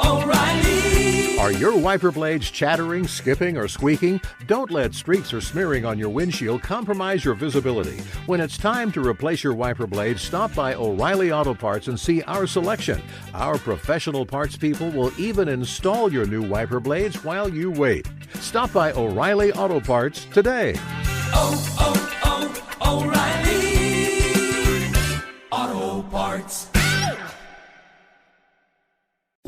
O'Reilly. Are your wiper blades chattering, skipping, or squeaking? Don't let streaks or smearing on your windshield compromise your visibility. When it's time to replace your wiper blades, stop by O'Reilly Auto Parts and see our selection. Our professional parts people will even install your new wiper blades while you wait. Stop by O'Reilly Auto Parts today. O'Reilly Auto Parts.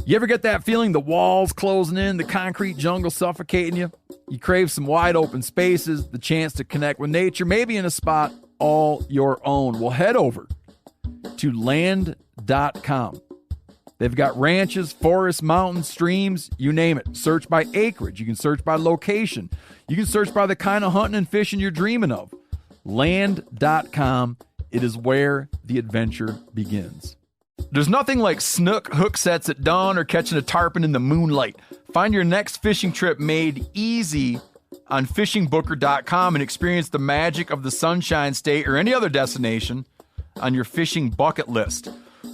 You ever get that feeling the walls closing in, the concrete jungle suffocating you? You crave some wide open spaces, the chance to connect with nature, maybe in a spot all your own. Well, head over to land.com. They've got ranches, forests, mountains, streams, you name it. Search by acreage. You can search by location. You can search by the kind of hunting and fishing you're dreaming of. Land.com. It is where the adventure begins. There's nothing like snook hook sets at dawn or catching a tarpon in the moonlight. Find your next fishing trip made easy on fishingbooker.com and experience the magic of the Sunshine State or any other destination on your fishing bucket list.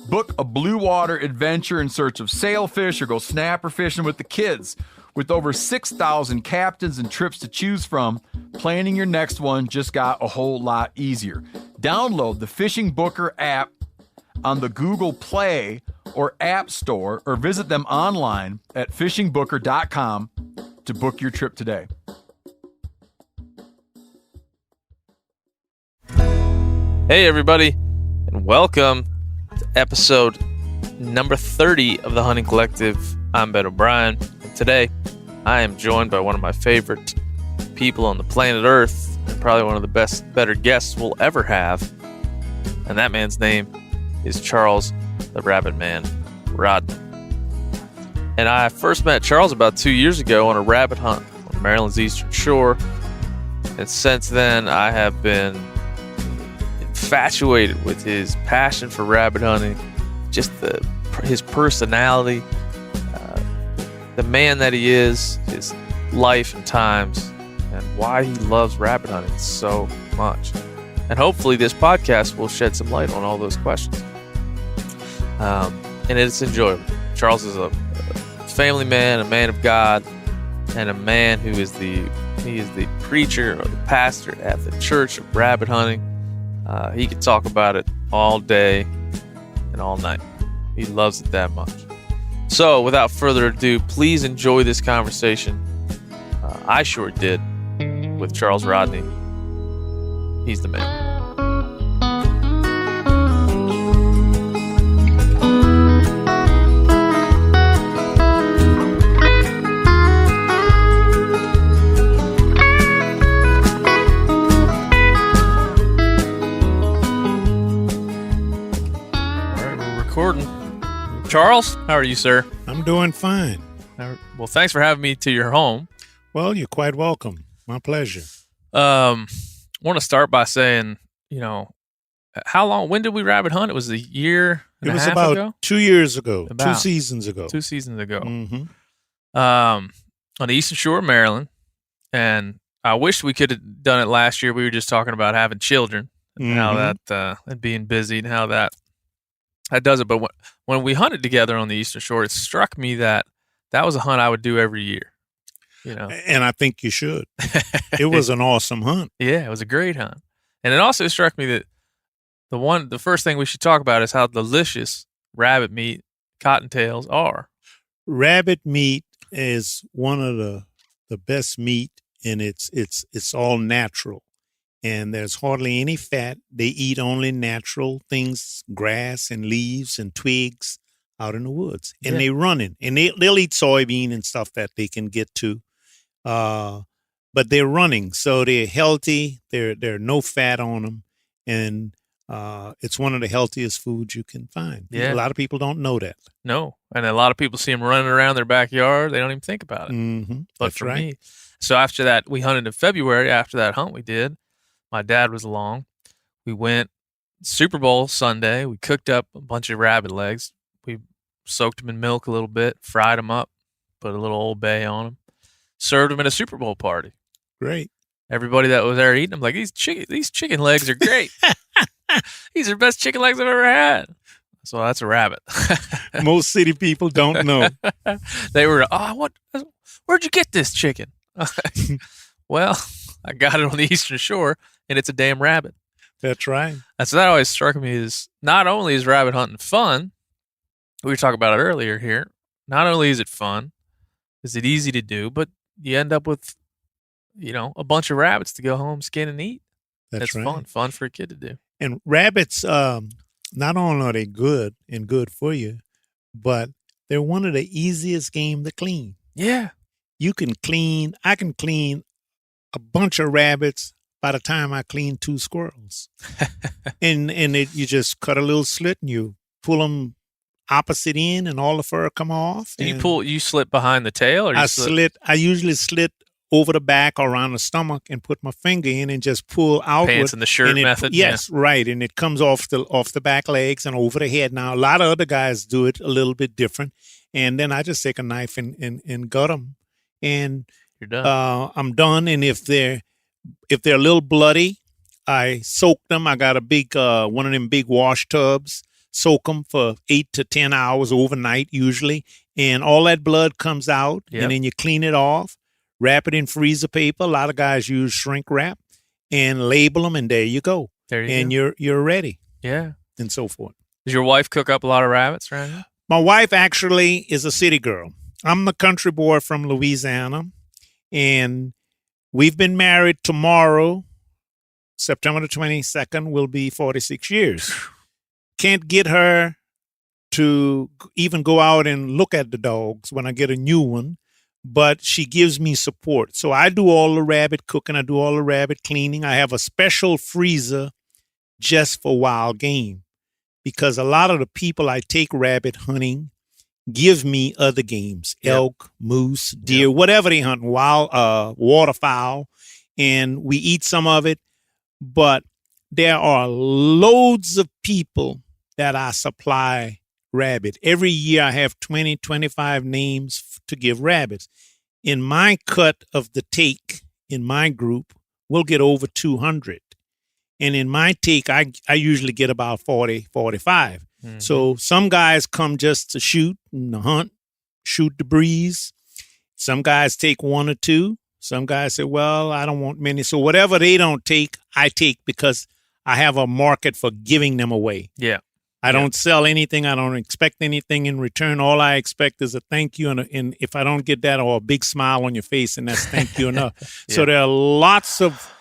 Book a blue water adventure in search of sailfish or go snapper fishing with the kids. With over 6,000 captains and trips to choose from, planning your next one just got a whole lot easier. Download the Fishing Booker app on the Google Play or App Store, or visit them online at fishingbooker.com to book your trip today. Hey everybody, and welcome to episode number 30 of the Hunting Collective. I'm Ben O'Brien, and today I am joined by one of my favorite people on the planet Earth, and probably one of the better guests we'll ever have, and that man's name is Charles the Rabbit Man Rodney. And I first met Charles about 2 years ago on a rabbit hunt on Maryland's Eastern Shore, and since then I have been infatuated with his passion for rabbit hunting, just his personality, the man that he is, his life and times, and why he loves rabbit hunting so much. And hopefully this podcast will shed some light on all those questions. And it's enjoyable. Charles is a family man, a man of God, and a man who is the preacher or the pastor at the Church of Rabbit Hunting. He could talk about it all day and all night. He loves it that much. So without further ado, please enjoy this conversation. I sure did, with Charles Rodney. He's the man. Recording. Charles, how are you, sir? I'm doing fine. Well, thanks for having me to your home. Well, you're quite welcome. My pleasure. Want to start by saying, when did we rabbit hunt? It was a year and a half ago? It was about 2 years ago, 2 seasons ago. 2 seasons ago. Mm-hmm. On the Eastern Shore of Maryland. And I wish we could have done it last year. We were just talking about having children and how that, and being busy and how that does it. But when we hunted together on the Eastern Shore, it struck me that was a hunt I would do every year. And I think you should. It was an awesome hunt. Yeah, it was a great hunt. And it also struck me that the first thing we should talk about is how delicious rabbit meat cottontails are. Rabbit meat is one of the best meat, and it's all natural. And there's hardly any fat. They eat only natural things, grass and leaves and twigs out in the woods. And they're running. And they'll eat soybean and stuff that they can get to. But they're running. So they're healthy. There are no fat on them. And it's one of the healthiest foods you can find. Yeah. A lot of people don't know that. No. And a lot of people see them running around their backyard. They don't even think about it. Mm-hmm. But That's for right. me, so after that, we hunted in February. After that hunt we did, my dad was along. We went Super Bowl Sunday. We cooked up a bunch of rabbit legs. We soaked them in milk a little bit, fried them up, put a little Old Bay on them, served them at a Super Bowl party. Great. Everybody that was there eating them, like, these chicken legs are great. These are the best chicken legs I've ever had. So that's a rabbit. Most city people don't know. They were, where'd you get this chicken? Well, I got it on the Eastern Shore, and it's a damn rabbit. That's right. So that always struck me as not only is rabbit hunting fun, we were talking about it earlier here, not only is it fun, is it easy to do, but you end up with, a bunch of rabbits to go home, skin, and eat. That's right. Fun for a kid to do. And rabbits, not only are they good and good for you, but they're one of the easiest game to clean. Yeah. I can clean a bunch of rabbits by the time I clean 2 squirrels. You just cut a little slit and you pull them opposite end and all the fur come off. You slit behind the tail? Or I usually slit over the back or around the stomach and put my finger in and just pull outward. Pants in the shirt method? Yes, yeah. Right. And it comes off the back legs and over the head. Now, a lot of other guys do it a little bit different. And then I just take a knife and gut them. And you're done. I'm done. And if they're a little bloody, I soak them. I got a big one of them big wash tubs. Soak them for 8 to 10 hours overnight usually, and all that blood comes out. Yep. And then you clean it off, wrap it in freezer paper. A lot of guys use shrink wrap, and label them, and there you go. You're ready. Yeah, and so forth. Does your wife cook up a lot of rabbits around here? My wife actually is a city girl. I'm the country boy from Louisiana, and we've been married. Tomorrow, September the 22nd, will be 46 years. Can't get her to even go out and look at the dogs when I get a new one, but she gives me support. So I do all the rabbit cooking. I do all the rabbit cleaning. I have a special freezer just for wild game because a lot of the people I take rabbit hunting give me other games, elk, moose, deer, whatever they hunt, wild waterfowl, and we eat some of it. But there are loads of people that I supply rabbit. Every year I have 20, 25 names to give rabbits. In my cut of the take, in my group, we'll get over 200. And in my take, I usually get about 40, 45. Mm-hmm. So some guys come just to shoot and hunt, shoot the breeze. Some guys take 1 or 2. Some guys say, well, I don't want many. So whatever they don't take, I take because I have a market for giving them away. Yeah. I don't sell anything. I don't expect anything in return. All I expect is a thank you. And if I don't get that, or a big smile on your face, and that's thank you enough. So there are lots of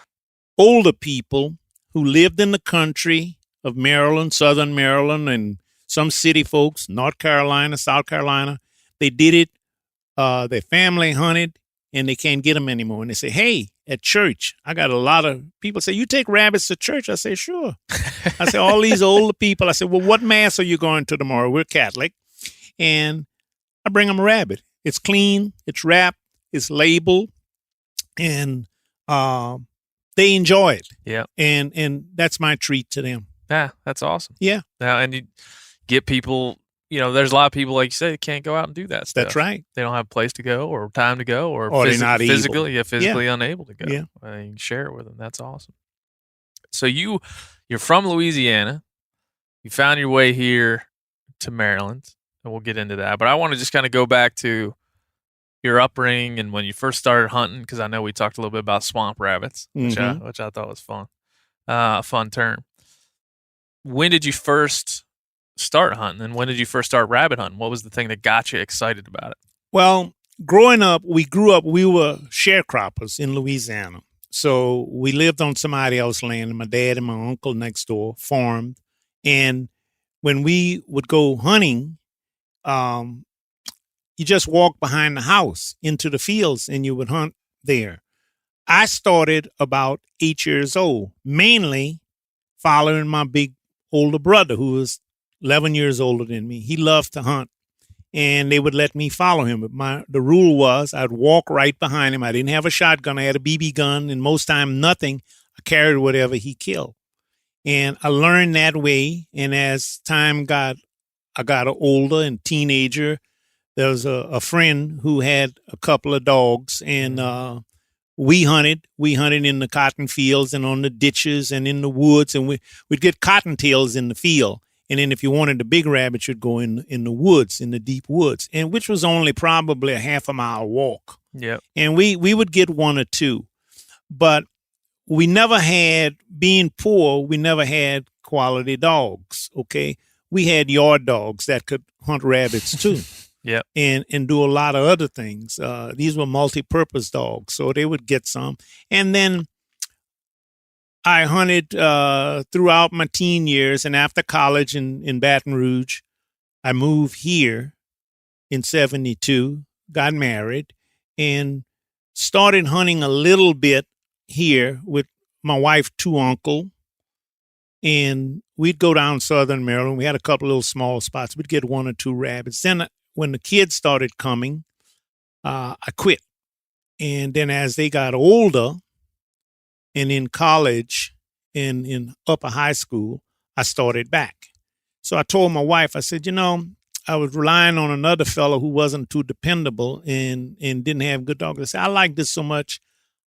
older people who lived in the country of Maryland, Southern Maryland, and some city folks, North Carolina, South Carolina. They did it. Their family hunted, and they can't get them anymore. And they say, hey, at church, I got a lot of people say, you take rabbits to church? I say, sure. I say, all these older people. I say, well, what mass are you going to tomorrow? We're Catholic. And I bring them a rabbit. It's clean. It's wrapped. It's labeled. And they enjoy it. Yeah. And that's my treat to them. Yeah, that's awesome. Yeah. Now, and you get people, there's a lot of people, like you say, that can't go out and do that stuff. That's right. They don't have a place to go or time to go or they're not physically able. Unable to go. Yeah. You can share it with them. That's awesome. So you're from Louisiana. You found your way here to Maryland, and we'll get into that. But I want to just kind of go back to your upbringing and when you first started hunting, because I know we talked a little bit about swamp rabbits, which I thought was fun. A fun term. When did you first start hunting, and when did you first start rabbit hunting? What was the thing that got you excited about it? Well, growing up, we were sharecroppers in Louisiana. So we lived on somebody else's land, and my dad and my uncle next door farmed. And when we would go hunting, you just walk behind the house into the fields and you would hunt there. I started about 8 years old, mainly following my big older brother, who was 11 years older than me. He loved to hunt, and they would let me follow him. But the rule was I'd walk right behind him. I didn't have a shotgun. I had a BB gun, and most time nothing. I carried whatever he killed. And I learned that way, and as time I got older and teenager, there was a friend who had a couple of dogs, and we hunted in the cotton fields and on the ditches and in the woods, and we'd get cottontails in the field. And then if you wanted the big rabbits, you'd go in the woods, in the deep woods, and which was only probably a half a mile walk. Yep. And we would get one or two. But we never had, being poor, we never had quality dogs, okay? We had yard dogs that could hunt rabbits too. Yep. And do a lot of other things. These were multi-purpose dogs, so they would get some. And then I hunted throughout my teen years, and after college in Baton Rouge, I moved here in 72, got married, and started hunting a little bit here with my wife, two uncle, and we'd go down southern Maryland. We had a couple little small spots. We'd get one or two rabbits. Then when the kids started coming, I quit. And then as they got older and in college and in upper high school, I started back. So I told my wife, I said, I was relying on another fellow who wasn't too dependable and didn't have good dogs. I said, I like this so much,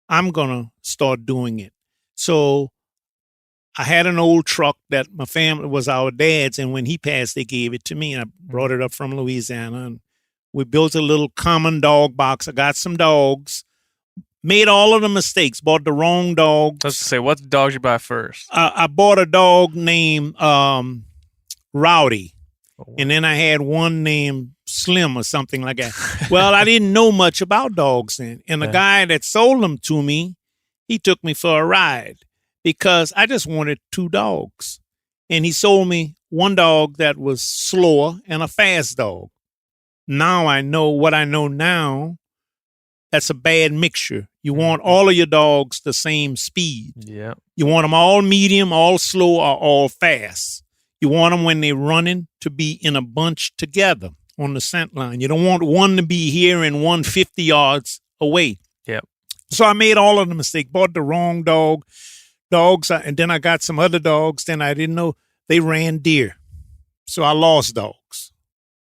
I'm going to start doing it. So I had an old truck that my family was our dad's, and when he passed, they gave it to me, and I brought it up from Louisiana, and we built a little common dog box. I got some dogs, made all of the mistakes, bought the wrong dogs. Let's say, what dogs you buy first? I bought a dog named Rowdy, and then I had one named Slim or something like that. Well, I didn't know much about dogs then, and the guy that sold them to me, he took me for a ride, because I just wanted two dogs. And he sold me one dog that was slower and a fast dog. Now I know what I know now. That's a bad mixture. You want all of your dogs the same speed. Yeah. You want them all medium, all slow, or all fast. You want them when they're running to be in a bunch together on the scent line. You don't want one to be here and 150 yards away. Yep. So I made all of the mistakes, bought the wrong dogs, and then I got some other dogs. Then I didn't know they ran deer, so I lost dogs.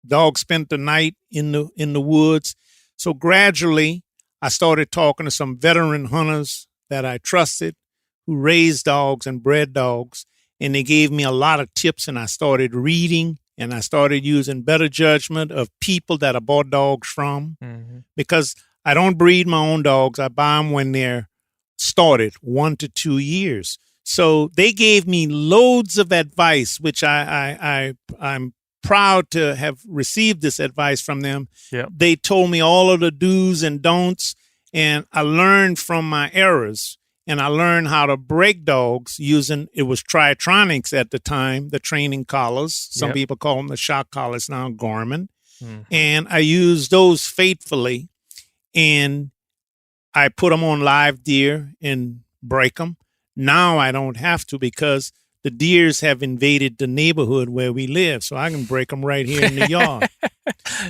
Dogs spent the night in the woods. So gradually, I started talking to some veteran hunters that I trusted, who raised dogs and bred dogs, and they gave me a lot of tips. And I started reading, and I started using better judgment of people that I bought dogs from, because I don't breed my own dogs. I buy them when they're started 1 to 2 years. So they gave me loads of advice, which I'm proud to have received this advice from them. Yep. They told me all of the do's and don'ts, and I learned from my errors, and I learned how to break dogs using, it was Tritronics at the time, the training collars. Some people call them the shock collars now, Garmin. And I used those faithfully, and I put them on live deer and break them. Now I don't have to, because the deers have invaded the neighborhood where we live, so I can break them right here in the yard.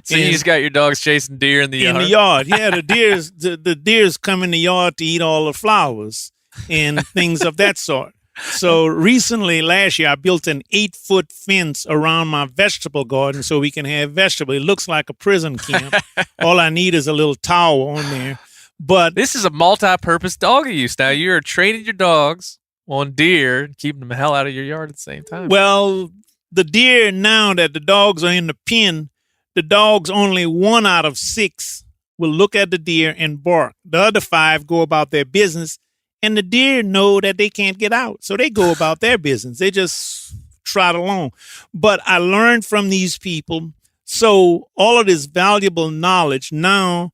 So you just got your dogs chasing deer in the yard? In the yard, yeah. The deers come in the yard to eat all the flowers and things of that sort. So recently, last year, I built an 8-foot fence around my vegetable garden so we can have vegetables. It looks like a prison camp. All I need is a little tower on there. But this is a multi-purpose dog use. Now you're training your dogs on deer and keeping them the hell out of your yard at the same time. Well, the deer, now that the dogs are in the pen, the dogs, only 1 out of 6 will look at the deer and bark. The other 5 go about their business, and the deer know that they can't get out. So they go about their business. They just trot along. But I learned from these people. So all of this valuable knowledge, now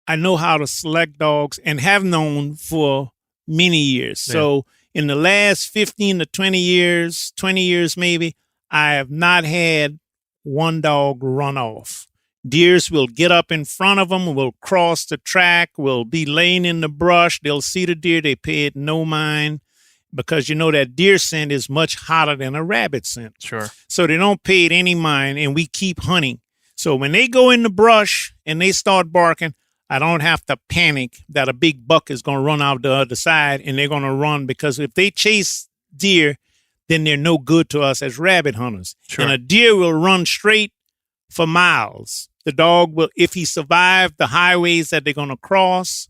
I know how to select dogs, and have known for many years. So in the last 15 to 20 years maybe, I have not had one dog run off. Deers will get up in front of them, will cross the track, will be laying in the brush. They'll see the deer. They pay it no mind, because that deer scent is much hotter than a rabbit scent. Sure. So they don't pay it any mind, and we keep hunting. So when they go in the brush and they start barking, I don't have to panic that a big buck is going to run out the other side, and they're going to run, because if they chase deer, then they're no good to us as rabbit hunters. Sure. And a deer will run straight for miles. The dog will, if he survived the highways that they're going to cross,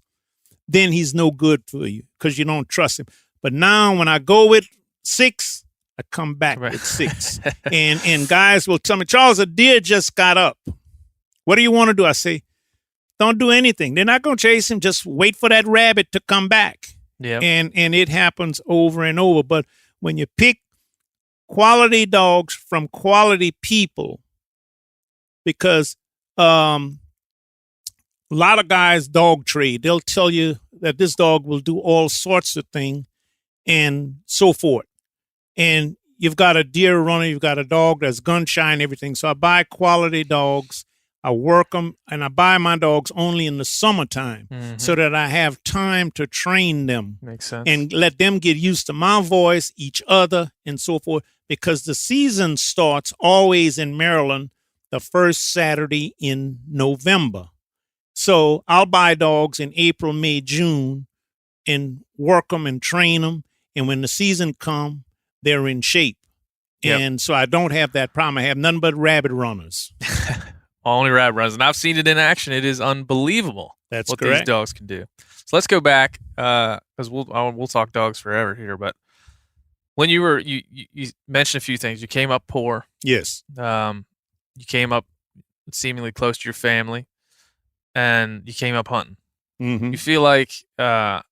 then he's no good for you, because you don't trust him. But now when I go with 6, I come back Right. with 6. And guys will tell me, Charles, a deer just got up. What do you want to do? I say, don't do anything. They're not going to chase him. Just wait for that rabbit to come back. Yeah. And it happens over and over. But when you pick quality dogs from quality people, because a lot of guys dog trade. They'll tell you that this dog will do all sorts of things and so forth. And you've got a deer runner, you've got a dog that's gun shy and everything. So I buy quality dogs. I work them, and I buy my dogs only in the summertime so that I have time to train them. Makes sense. And let them get used to my voice, each other, and so forth. Because the season starts always in Maryland the first Saturday in November. So I'll buy dogs in April, May, June, and work them and train them. And when the season comes, they're in shape. Yep. And so I don't have that problem. I have nothing but rabbit runners. Only rabbit runs, and I've seen it in action. It is unbelievable. That's what correct. these dogs can do. So let's go back because we'll talk dogs forever here. But when you were you mentioned a few things. You came up poor. Yes. You came up seemingly close to your family, and you came up hunting. Mm-hmm. You feel like how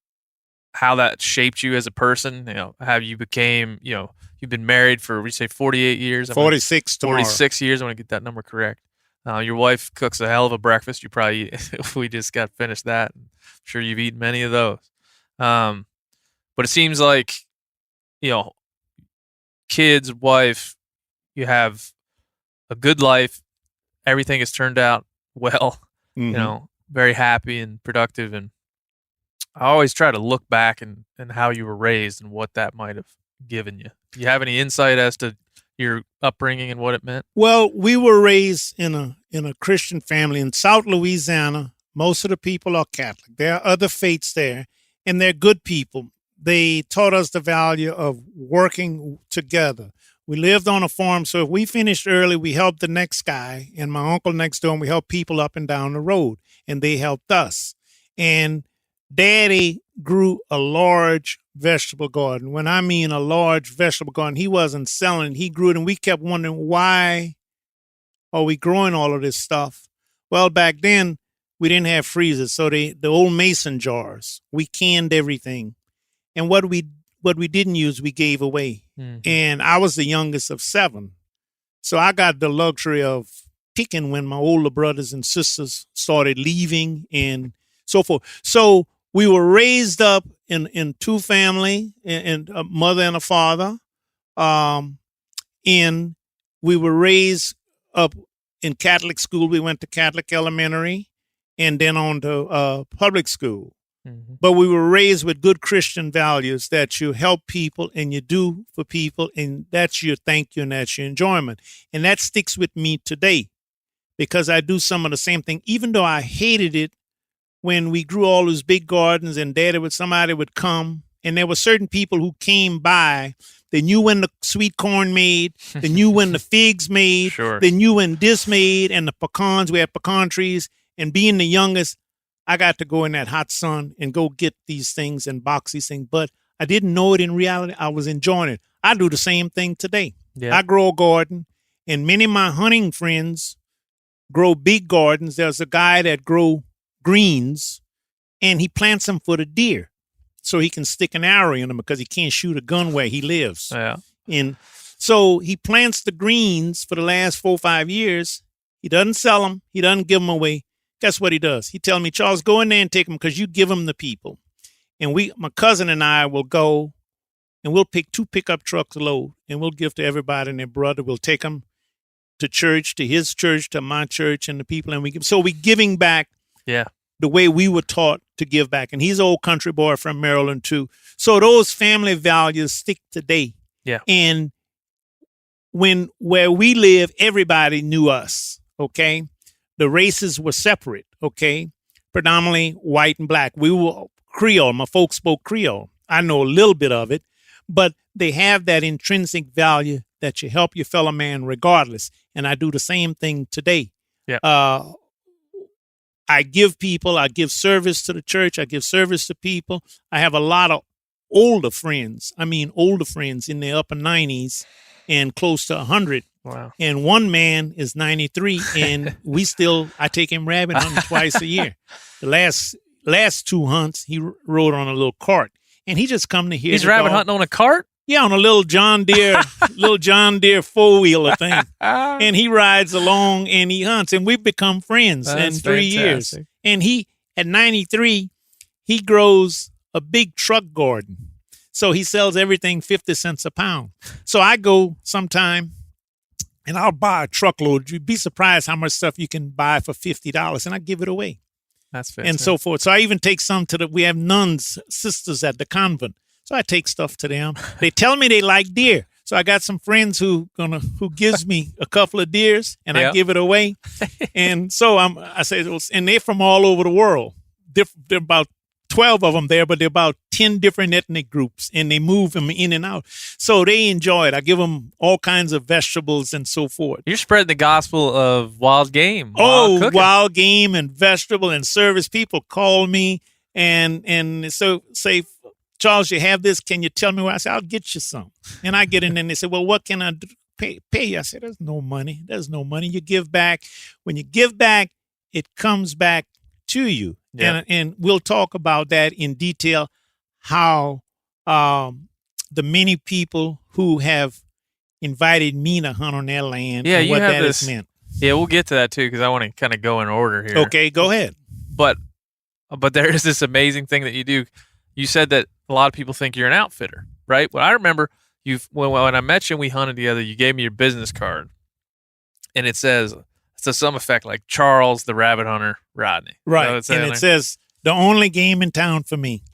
that shaped you as a person. You know how you became. You know you've been married for we say 48 years. 46 tomorrow. 46 years. I want to get that number correct. Your wife cooks a hell of a breakfast. You probably, we just got finished that. I'm sure you've eaten many of those. But it seems like, kids, wife, you have a good life. Everything has turned out well, very happy and productive. And I always try to look back and how you were raised and what that might have given you. Do you have any insight as to your upbringing and what it meant? Well, we were raised in a Christian family in South Louisiana. Most of the people are Catholic. There are other faiths there, and they're good people. They taught us the value of working together. We lived on a farm, so if we finished early, we helped the next guy and my uncle next door, and we helped people up and down the road, and they helped us. And Daddy grew a large vegetable garden. When I mean a large vegetable garden, he wasn't selling it. He grew it, and we kept wondering, why are we growing all of this stuff? Well, back then, we didn't have freezers, so the old mason jars, we canned everything. And what we didn't use, we gave away. Mm-hmm. And I was the youngest of 7. So I got the luxury of picking when my older brothers and sisters started leaving and so forth. So we were raised up in 2 family, and a mother and a father. And we were raised up in Catholic school. We went to Catholic elementary and then on to public school. Mm-hmm. But we were raised with good Christian values that you help people and you do for people, and that's your thank you and that's your enjoyment. And that sticks with me today because I do some of the same thing, even though I hated it when we grew all those big gardens and somebody would come, and there were certain people who came by. They knew when the sweet corn made, they knew when the figs made, sure. They knew when this made, and the pecans, we had pecan trees. And being the youngest, I got to go in that hot sun and go get these things and box these things. But I didn't know it in reality. I was enjoying it. I do the same thing today. Yeah. I grow a garden, and many of my hunting friends grow big gardens. There's a guy that grow greens, and he plants them for the deer so he can stick an arrow in them because he can't shoot a gun where he lives. Yeah. And so he plants the greens for the last 4 or 5 years. He doesn't sell them. He doesn't give them away. Guess what he does? He tells me, Charles, go in there and take them because you give them the people. And my cousin and I will go and we'll pick 2 pickup trucks load and we'll give to everybody and their brother. We'll take them to church, to his church, to my church, and the people. And we're giving back the way we were taught to give back. And he's an old country boy from Maryland too. So those family values stick today. Yeah. And where we live, everybody knew us. Okay. The races were separate, okay? Predominantly white and black. We were Creole. My folks spoke Creole. I know a little bit of it, but they have that intrinsic value that you help your fellow man regardless. And I do the same thing today. Yeah. I give service to the church. I give service to people. I have a lot of older friends. I mean, older friends in their upper 90s and close to 100. Wow. And one man is 93, and I take him rabbit hunting twice a year. The last 2 hunts, he rode on a little cart, and he just come to hear. He's rabbit hunting on a cart? Yeah, on a little John Deere 4-wheeler thing. And he rides along and he hunts, and we've become friends in 3 years. And he, at 93, he grows a big truck garden. So he sells everything 50 cents a pound. So I go sometime and I'll buy a truckload. You'd be surprised how much stuff you can buy for $50, and I give it away. That's fantastic. And so forth. So I even take some we have nuns, sisters at the convent. So I take stuff to them. They tell me they like deer. So I got some friends who gives me a couple of deers, and I give it away. And so I say, and they're from all over the world. They're about 12 of them there, but they're about 10 different ethnic groups, and they move them in and out. So they enjoy it. I give them all kinds of vegetables and so forth. You're spreading the gospel of wild game. Wild game and vegetable and service. People call me and so say, Charles, you have this. Can you tell me where? I say, I'll get you some. And I get in and they say, well, what can I do? Pay you? I said, there's no money. There's no money. You give back. When you give back, it comes back to you. Yeah. And we'll talk about that in detail, how the many people who have invited me to hunt on their land and what that has meant. Yeah, we'll get to that too, because I want to kind of go in order here. Okay, go ahead. But there is this amazing thing that you do. You said that a lot of people think you're an outfitter, right? Well, I remember when I met you and we hunted together, you gave me your business card, and it says to some effect like Charles the Rabbit Hunter Rodney. Right, and it says the only game in town for me.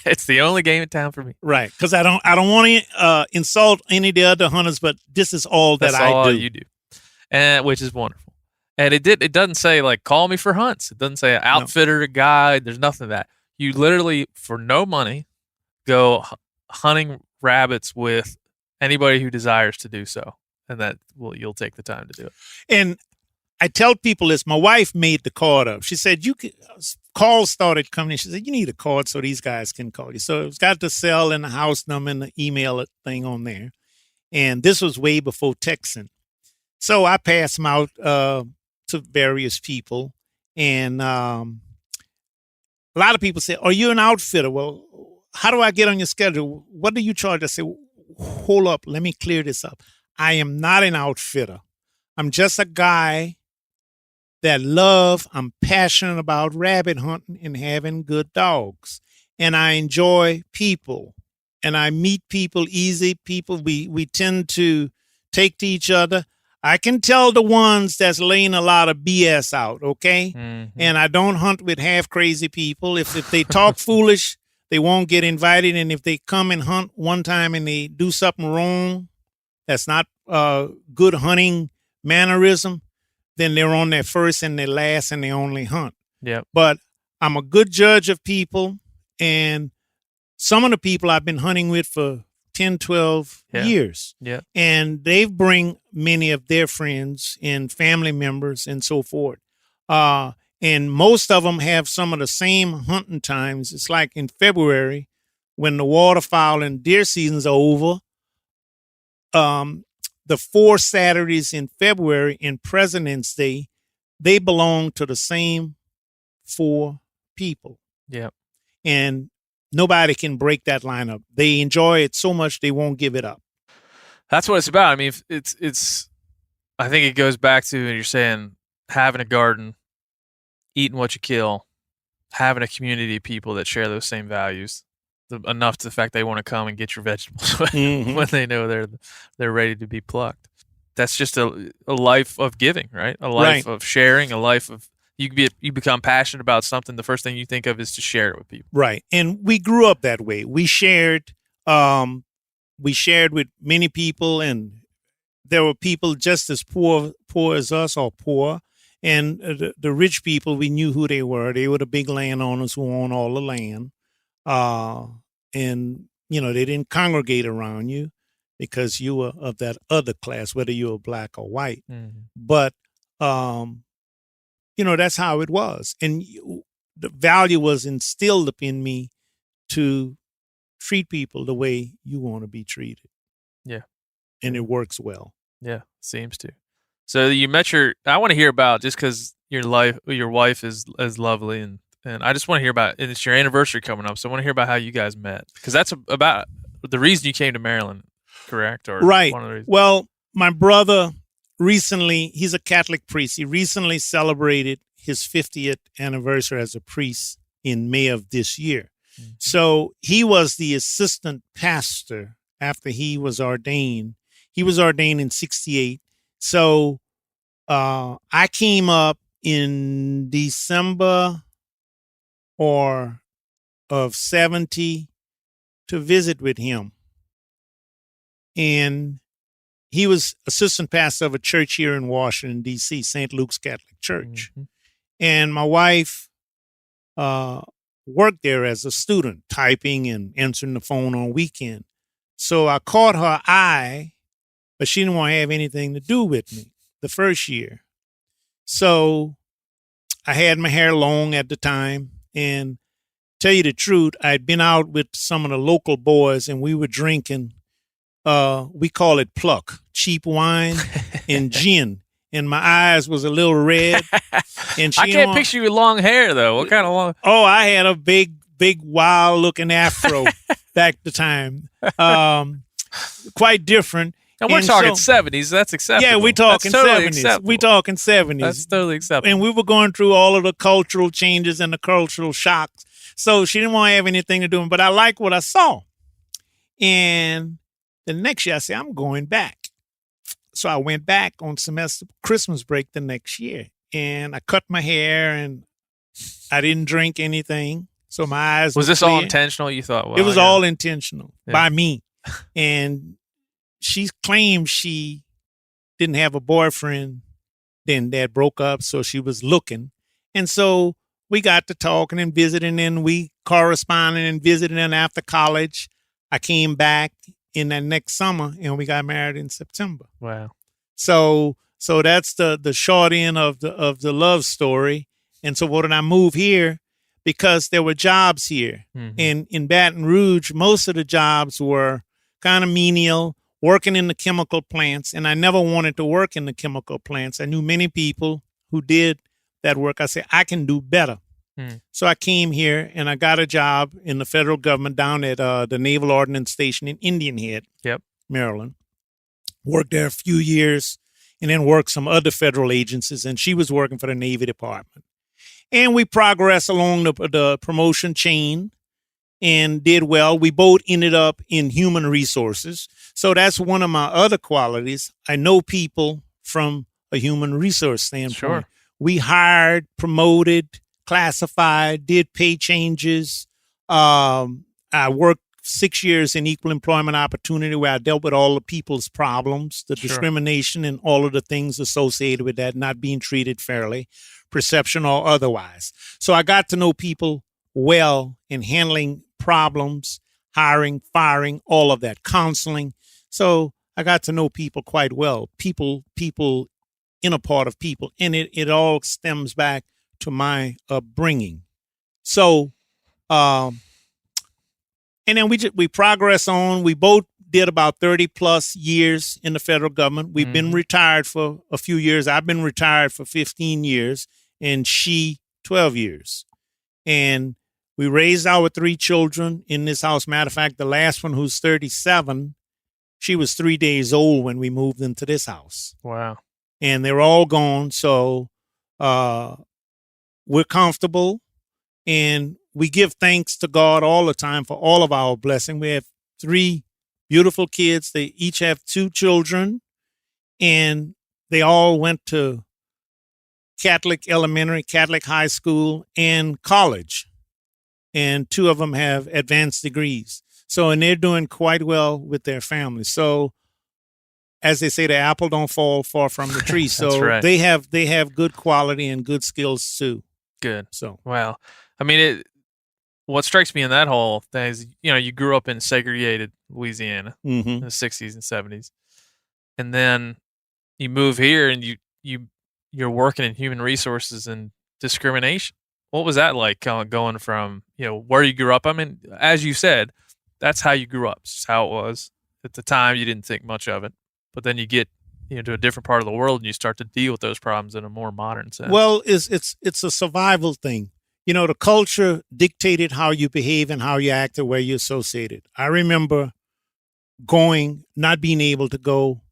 It's the only game in town for me. Right, because I don't want to insult any of the other hunters, but this is all that I do. That's all you do, and which is wonderful. And it doesn't say like call me for hunts. It doesn't say outfitter, guide. There's nothing of that. You literally, for no money, go hunting rabbits with anybody who desires to do so, and you'll take the time to do it. And I tell people this. My wife made the card up. She said calls started coming. She said you need a card so these guys can call you. So it's got the cell and the house number and the email thing on there. And this was way before texting. So I pass them out to various people, and a lot of people say, are you an outfitter? Well, how do I get on your schedule? What do you charge? I say, hold up. Let me clear this up. I am not an outfitter. I'm just a guy I'm passionate about rabbit hunting and having good dogs. And I enjoy people. And I meet people easy. People, we tend to take to each other. I can tell the ones that's laying a lot of BS out, okay? Mm-hmm. And I don't hunt with half-crazy people. If they talk foolish, they won't get invited. And if they come and hunt one time and they do something wrong, that's not good hunting mannerism, then they're on their first and their last and they only hunt. Yeah. But I'm a good judge of people. And some of the people I've been hunting with for 10, 12 years. Yeah. And they bring many of their friends and family members and so forth. And most of them have some of the same hunting times. It's like in February when the waterfowl and deer seasons are over. The 4 Saturdays in February and President's Day, they belong to the same 4 people. Yeah. And nobody can break that lineup. They enjoy it so much they won't give it up. That's what it's about. I mean, it's. I think it goes back to you're saying having a garden, eating what you kill, having a community of people that share those same values, enough to the fact they want to come and get your vegetables mm-hmm. when they know they're ready to be plucked. That's just a life of giving, right? A life of sharing, a life of. You become passionate about something, the first thing you think of is to share it with people. Right. And we grew up that way. We shared with many people, and there were people just as poor as us or poor. And the rich people, we knew who they were. They were the big landowners who own all the land. And, they didn't congregate around you because you were of that other class, whether you were black or white. Mm-hmm. But, that's how it was. And the value was instilled in me to treat people the way you want to be treated. Yeah. And it works well. Yeah, seems to. So you met I want to hear about, just because your wife is lovely, and I just want to hear about, and it's your anniversary coming up, so I want to hear about how you guys met, because that's about the reason you came to Maryland, correct? Or right. One of the reasons. Well, my brother recently, he's a Catholic priest. He recently celebrated his 50th anniversary as a priest in May of this year. Mm-hmm. So he was the assistant pastor after he was ordained. He was ordained in 1968. So I came up in December of 1970 to visit with him. And he was assistant pastor of a church here in Washington, D.C., St. Luke's Catholic Church. Mm-hmm. And my wife worked there as a student, typing and answering the phone on weekend. So I caught her eye, but she didn't want to have anything to do with me the first year. So I had my hair long at the time, and tell you the truth, I'd been out with some of the local boys, and we were drinking, we call it pluck, cheap wine and gin. And my eyes was a little red. And I can't picture you with long hair, though. What kind of long? Oh, I had a big, wild-looking afro back the time. Quite different. And we're talking 70s. That's acceptable. Yeah, we're talking totally 70s. Acceptable. We're talking 70s. That's totally acceptable. And we were going through all of the cultural changes and the cultural shocks. So she didn't want to have anything to do with it. But I liked what I saw. And the next year, I said, I'm going back. So I went back on Christmas break the next year. And I cut my hair, and I didn't drink anything. So my eyes was this clear. All intentional? You thought, well, it was all intentional by me. And she claimed she didn't have a boyfriend then that broke up, so she was looking. And so we got to talking and visiting, and we corresponded and visited. And after college, I came back in that next summer, and we got married in September. Wow. So that's the short end of the love story. And so what did I move here? Because there were jobs here. Mm-hmm. And in Baton Rouge, most of the jobs were kind of menial, working in the chemical plants. And I never wanted to work in the chemical plants. I knew many people who did that work. I said, I can do better. So I came here, and I got a job in the federal government down at the Naval Ordnance Station in Indian Head, Maryland. Worked there a few years, and then worked some other federal agencies. And she was working for the Navy Department. And we progressed along the promotion chain and did well. We both ended up in human resources. So that's one of my other qualities. I know people from a human resource standpoint. Sure. We hired, promoted, classified, did pay changes. I worked 6 years in equal employment opportunity, where I dealt with all the people's problems, the discrimination and all of the things associated with that, not being treated fairly, perception or otherwise. So I got to know people well in handling problems, hiring, firing, all of that, counseling. So I got to know people quite well, people inner part of people. And it all stems back to my upbringing. So, and then we progress on. We both did about 30 plus years in the federal government. We've been retired for a few years. I've been retired for 15 years, and she 12 years. And we raised our 3 children in this house. Matter of fact, the last one, who's 37, she was 3 days old when we moved into this house. Wow. And they're all gone. So we're comfortable, and we give thanks to God all the time for all of our blessing. We have 3 beautiful kids. They each have 2 children, and they all went to Catholic elementary, Catholic high school, and college. And 2 of them have advanced degrees. So, and they're doing quite well with their families. So, as they say, the apple don't fall far from the tree. So right. they have good quality and good skills too. Good. So, wow. I mean, what strikes me in that whole thing is, you grew up in segregated Louisiana in the 60s and 70s. And then you move here, and you're working in human resources and discrimination. What was that like, going from, where you grew up? I mean, as you said, that's how you grew up. It's just how it was. At the time, you didn't think much of it. But then you get to a different part of the world and you start to deal with those problems in a more modern sense. Well, it's a survival thing. The culture dictated how you behave and how you act and where you associated. I remember not being able to go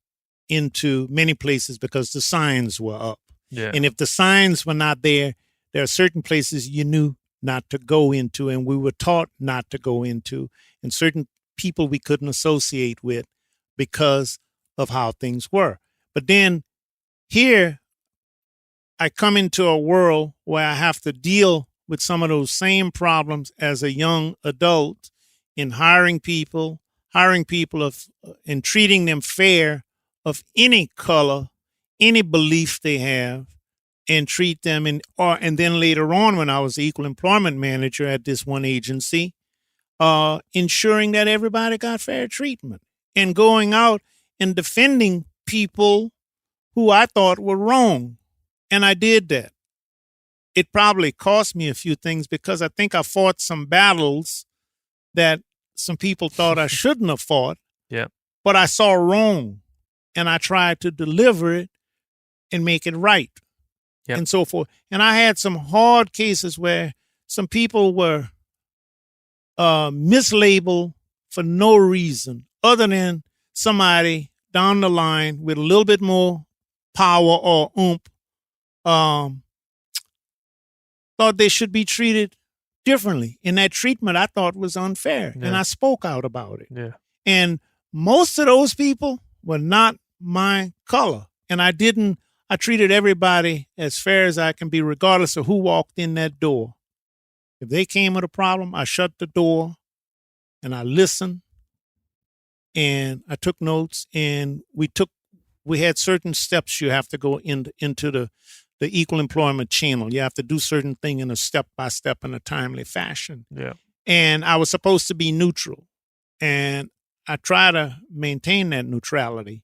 into many places because the signs were up. Yeah. And if the signs were not there are certain places you knew not to go into, and we were taught not to go into, and certain people we couldn't associate with because of how things were. But then here, I come into a world where I have to deal with some of those same problems as a young adult in hiring people and treating them fair of any color, any belief they have, and treat them and then later on when I was the equal employment manager at this one agency, ensuring that everybody got fair treatment and going out and defending people who I thought were wrong. And I did that. It probably cost me a few things because I think I fought some battles that some people thought I shouldn't have fought. Yeah. But I saw wrong and I tried to deliver it and make it right. Yep. And so forth. And I had some hard cases where some people were mislabeled for no reason other than somebody down the line with a little bit more power or oomph thought they should be treated differently. And that treatment I thought was unfair. Yeah. And I spoke out about it. Yeah. And most of those people were not my color. And I treated everybody as fair as I can be, regardless of who walked in that door. If they came with a problem, I shut the door and I listened and I took notes, and we had certain steps you have to go into the equal employment channel. You have to do certain thing in a step-by-step in a timely fashion. Yeah. And I was supposed to be neutral, and I try to maintain that neutrality.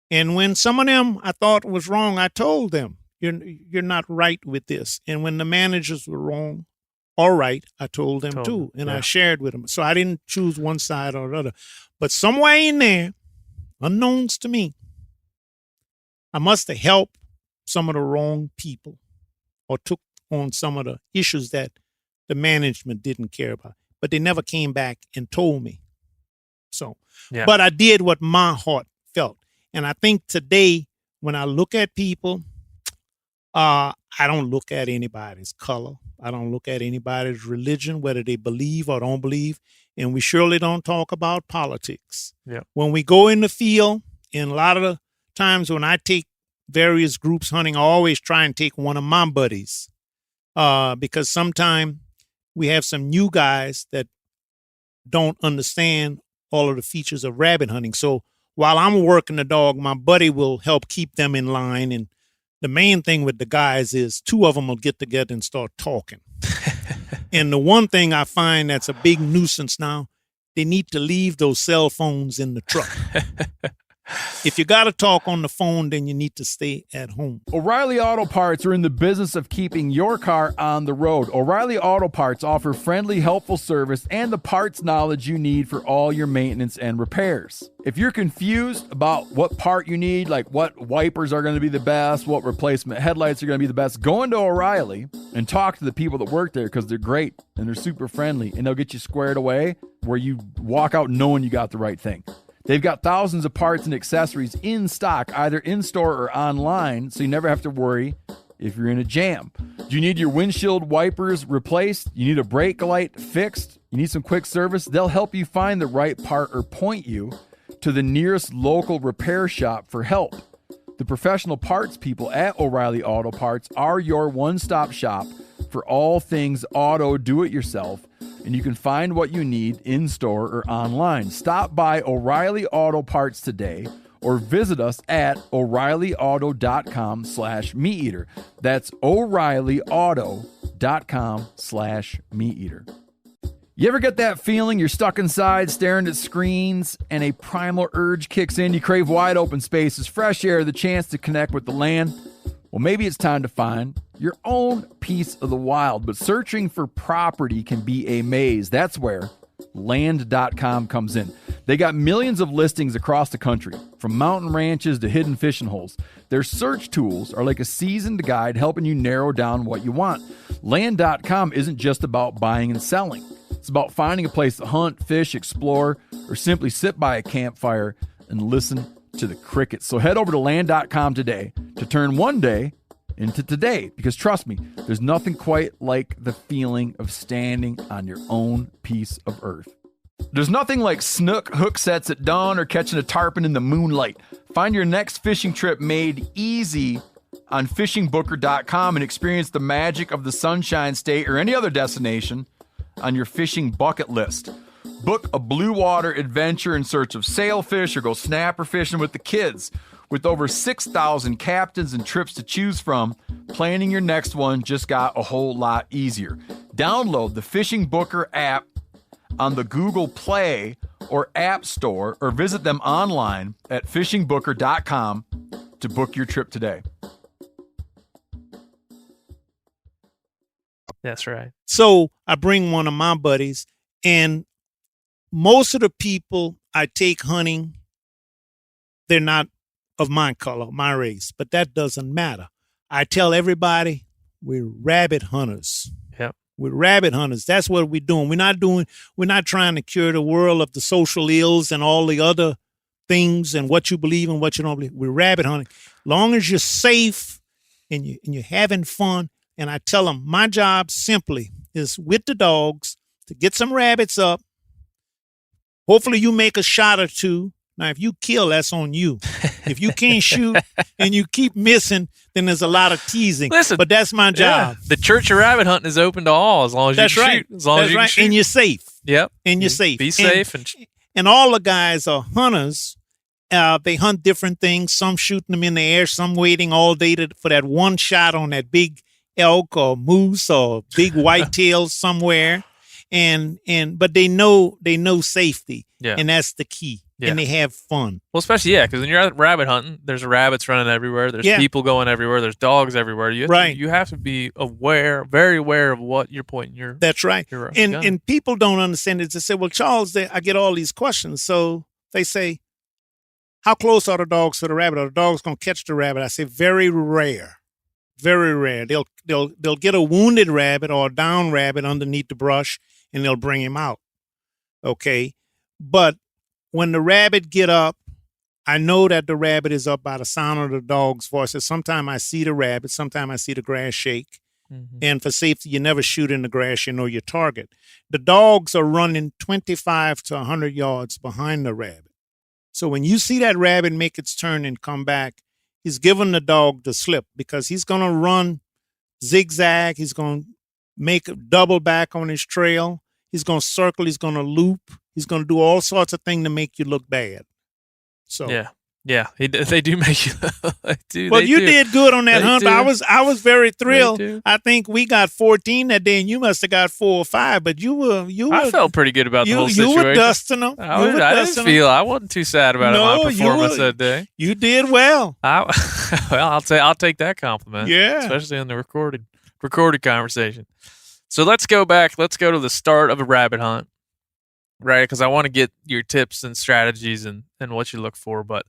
And when some of them I thought was wrong, I told them, you're not right with this. And when the managers were wrong or right, I told them too. And I shared with them. So I didn't choose one side or the other. But somewhere in there, unknowns to me, I must have helped some of the wrong people or took on some of the issues that the management didn't care about. But they never came back and told me. So, but I did what my heart felt. And I think today, when I look at people, I don't look at anybody's color. I don't look at anybody's religion, whether they believe or don't believe. And we surely don't talk about politics. Yeah. When we go in the field, and a lot of the times when I take various groups hunting, I always try and take one of my buddies because sometimes we have some new guys that don't understand all of the features of rabbit hunting. So while I'm working the dog, my buddy will help keep them in line. And the main thing with the guys is two of them will get together and start talking. And the one thing I find that's a big nuisance now, they need to leave those cell phones in the truck. If you got to talk on the phone, then you need to stay at home. O'Reilly Auto Parts are in the business of keeping your car on the road. O'Reilly Auto Parts offer friendly, helpful service and the parts knowledge you need for all your maintenance and repairs. If you're confused about what part you need, like what wipers are going to be the best, what replacement headlights are going to be the best, go into O'Reilly and talk to the people that work there because they're great and they're super friendly and they'll get you squared away where you walk out knowing you got the right thing. They've got thousands of parts and accessories in stock, either in-store or online, so you never have to worry if you're in a jam. Do you need your windshield wipers replaced? You need a brake light fixed? You need some quick service? They'll help you find the right part or point you to the nearest local repair shop for help. The professional parts people at O'Reilly Auto Parts are your one-stop shop for all things auto do-it-yourself, and you can find what you need in-store or online. Stop by O'Reilly Auto Parts today or visit us at O'ReillyAuto.com/MeatEater. That's O'ReillyAuto.com/MeatEater. You ever get that feeling you're stuck inside staring at screens and a primal urge kicks in? You crave wide open spaces, fresh air, the chance to connect with the land? Well, maybe it's time to find your own piece of the wild, but searching for property can be a maze. That's where Land.com comes in. They got millions of listings across the country, from mountain ranches to hidden fishing holes. Their search tools are like a seasoned guide helping you narrow down what you want. Land.com isn't just about buying and selling. It's about finding a place to hunt, fish, explore, or simply sit by a campfire and listen to the crickets. So head over to Land.com today to turn one day into today, because trust me, there's nothing quite like the feeling of standing on your own piece of earth. There's nothing like snook hook sets at dawn or catching a tarpon in the moonlight. Find your next fishing trip made easy on fishingbooker.com and experience the magic of the Sunshine State or any other destination on your fishing bucket list. Book a blue water adventure in search of sailfish or go snapper fishing with the kids. With over 6,000 captains and trips to choose from, planning your next one just got a whole lot easier. Download the Fishing Booker app on the Google Play or App Store, or visit them online at fishingbooker.com to book your trip today. That's right. So I bring one of my buddies, and most of the people I take hunting, they're not of my color, my race, but that doesn't matter. I tell everybody we're rabbit hunters. Yep. We're rabbit hunters. That's what we're doing. We're not trying to cure the world of the social ills and all the other things and what you believe and what you don't believe. We're rabbit hunting. Long as you're safe and you're having fun. And I tell them my job simply is with the dogs to get some rabbits up. Hopefully you make a shot or two. Now, if you kill, that's on you. If you can't shoot and you keep missing, then there's a lot of teasing. Listen, but that's my job. The Church of Rabbit Hunting is open to all as long as that's you can right. shoot. As long that's as you right. can shoot. And you're safe. Yep. And you're safe. Be safe. And all the guys are hunters. They hunt different things. Some shooting them in the air. Some waiting all day for that one shot on that big elk or moose or big whitetail somewhere. But they know safety. Yeah. And that's the key. Yeah. And they have fun. Well, especially, because when you're out rabbit hunting, there's rabbits running everywhere. There's people going everywhere. There's dogs everywhere. You have to be very aware of what you're pointing your That's right. Your and gun. and people don't understand it. They say, well, Charles, I get all these questions. So they say, how close are the dogs to the rabbit? Are the dogs going to catch the rabbit? I say, very rare. Very rare. They'll get a wounded rabbit or a down rabbit underneath the brush, and they'll bring him out. Okay? But when the rabbit get up, I know that the rabbit is up by the sound of the dog's voices. Sometimes I see the rabbit. Sometimes I see the grass shake. Mm-hmm. And for safety, you never shoot in the grass. You know your target. The dogs are running 25 to 100 yards behind the rabbit. So when you see that rabbit make its turn and come back, he's giving the dog the slip because he's going to run zigzag. He's going to make a double back on his trail. He's going to circle. He's going to loop. He's going to do all sorts of things to make you look bad. So yeah, they do make you. Well, you did good on that hunt. I was very thrilled. I think we got 14 that day, and you must have got 4 or 5. But you were. I felt pretty good about the whole situation. You were dusting them. I wasn't too sad about my performance that day. You did well. I'll take that compliment. Yeah, especially on the recorded conversation. So let's go back. Let's go to the start of a rabbit hunt. Right, because I want to get your tips and strategies and what you look for. But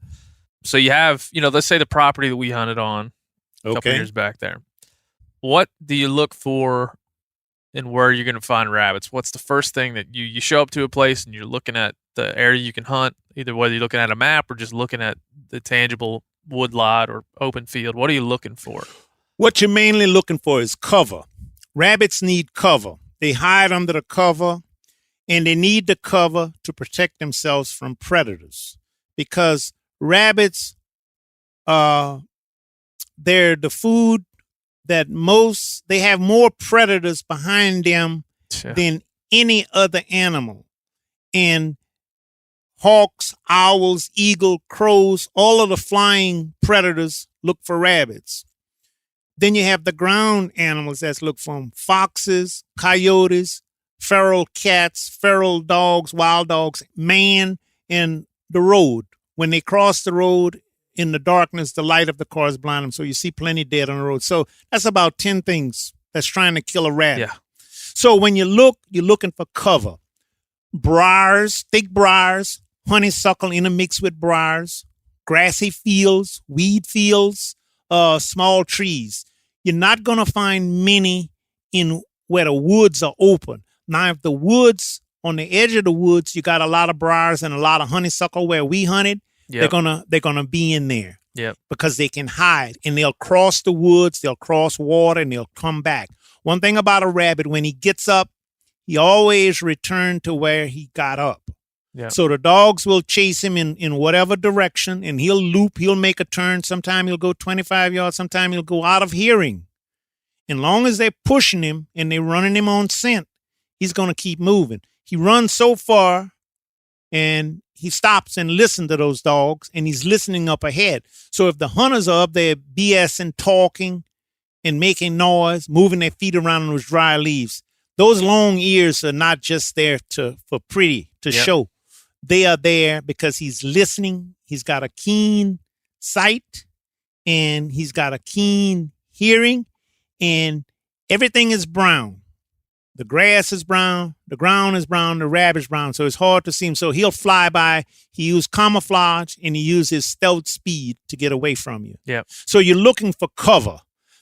so you have, let's say the property that we hunted on a couple years back there. What do you look for and where you're going to find rabbits? What's the first thing that you show up to a place and you're looking at the area you can hunt, either whether you're looking at a map or just looking at the tangible woodlot or open field? What are you looking for? What you're mainly looking for is cover. Rabbits need cover. They hide under the cover. And they need the cover to protect themselves from predators because rabbits, they're the food that they have more predators behind them than any other animal. And hawks, owls, eagle, crows, all of the flying predators look for rabbits. Then you have the ground animals that look for them, foxes, coyotes, feral cats, feral dogs, wild dogs, man, and the road. When they cross the road in the darkness, the light of the cars blind them. So you see plenty dead on the road. So that's about 10 things that's trying to kill a rabbit. Yeah. So when you look, you're looking for cover. briars, thick briars, honeysuckle intermixed with briars, grassy fields, weed fields, small trees. You're not going to find many in where the woods are open. Now, if the woods, on the edge of the woods, you got a lot of briars and a lot of honeysuckle where we hunted, they're gonna be in there. Yep. Because they can hide, and they'll cross the woods, they'll cross water, and they'll come back. One thing about a rabbit, when he gets up, he always returns to where he got up. Yep. So the dogs will chase him in whatever direction, and he'll loop, he'll make a turn. Sometimes he'll go 25 yards, sometimes he'll go out of hearing. And long as they're pushing him and they're running him on scent, he's going to keep moving. He runs so far, and he stops and listens to those dogs, and he's listening up ahead. So if the hunters are up there BSing, talking, and making noise, moving their feet around on those dry leaves, those long ears are not just there for pretty, to show. They are there because he's listening. He's got a keen sight, and he's got a keen hearing, and everything is brown. The grass is brown, the ground is brown, the rabbit's brown, so it's hard to see him. So he'll fly by. He uses camouflage, and he uses his stealth speed to get away from you. Yeah. So you're looking for cover.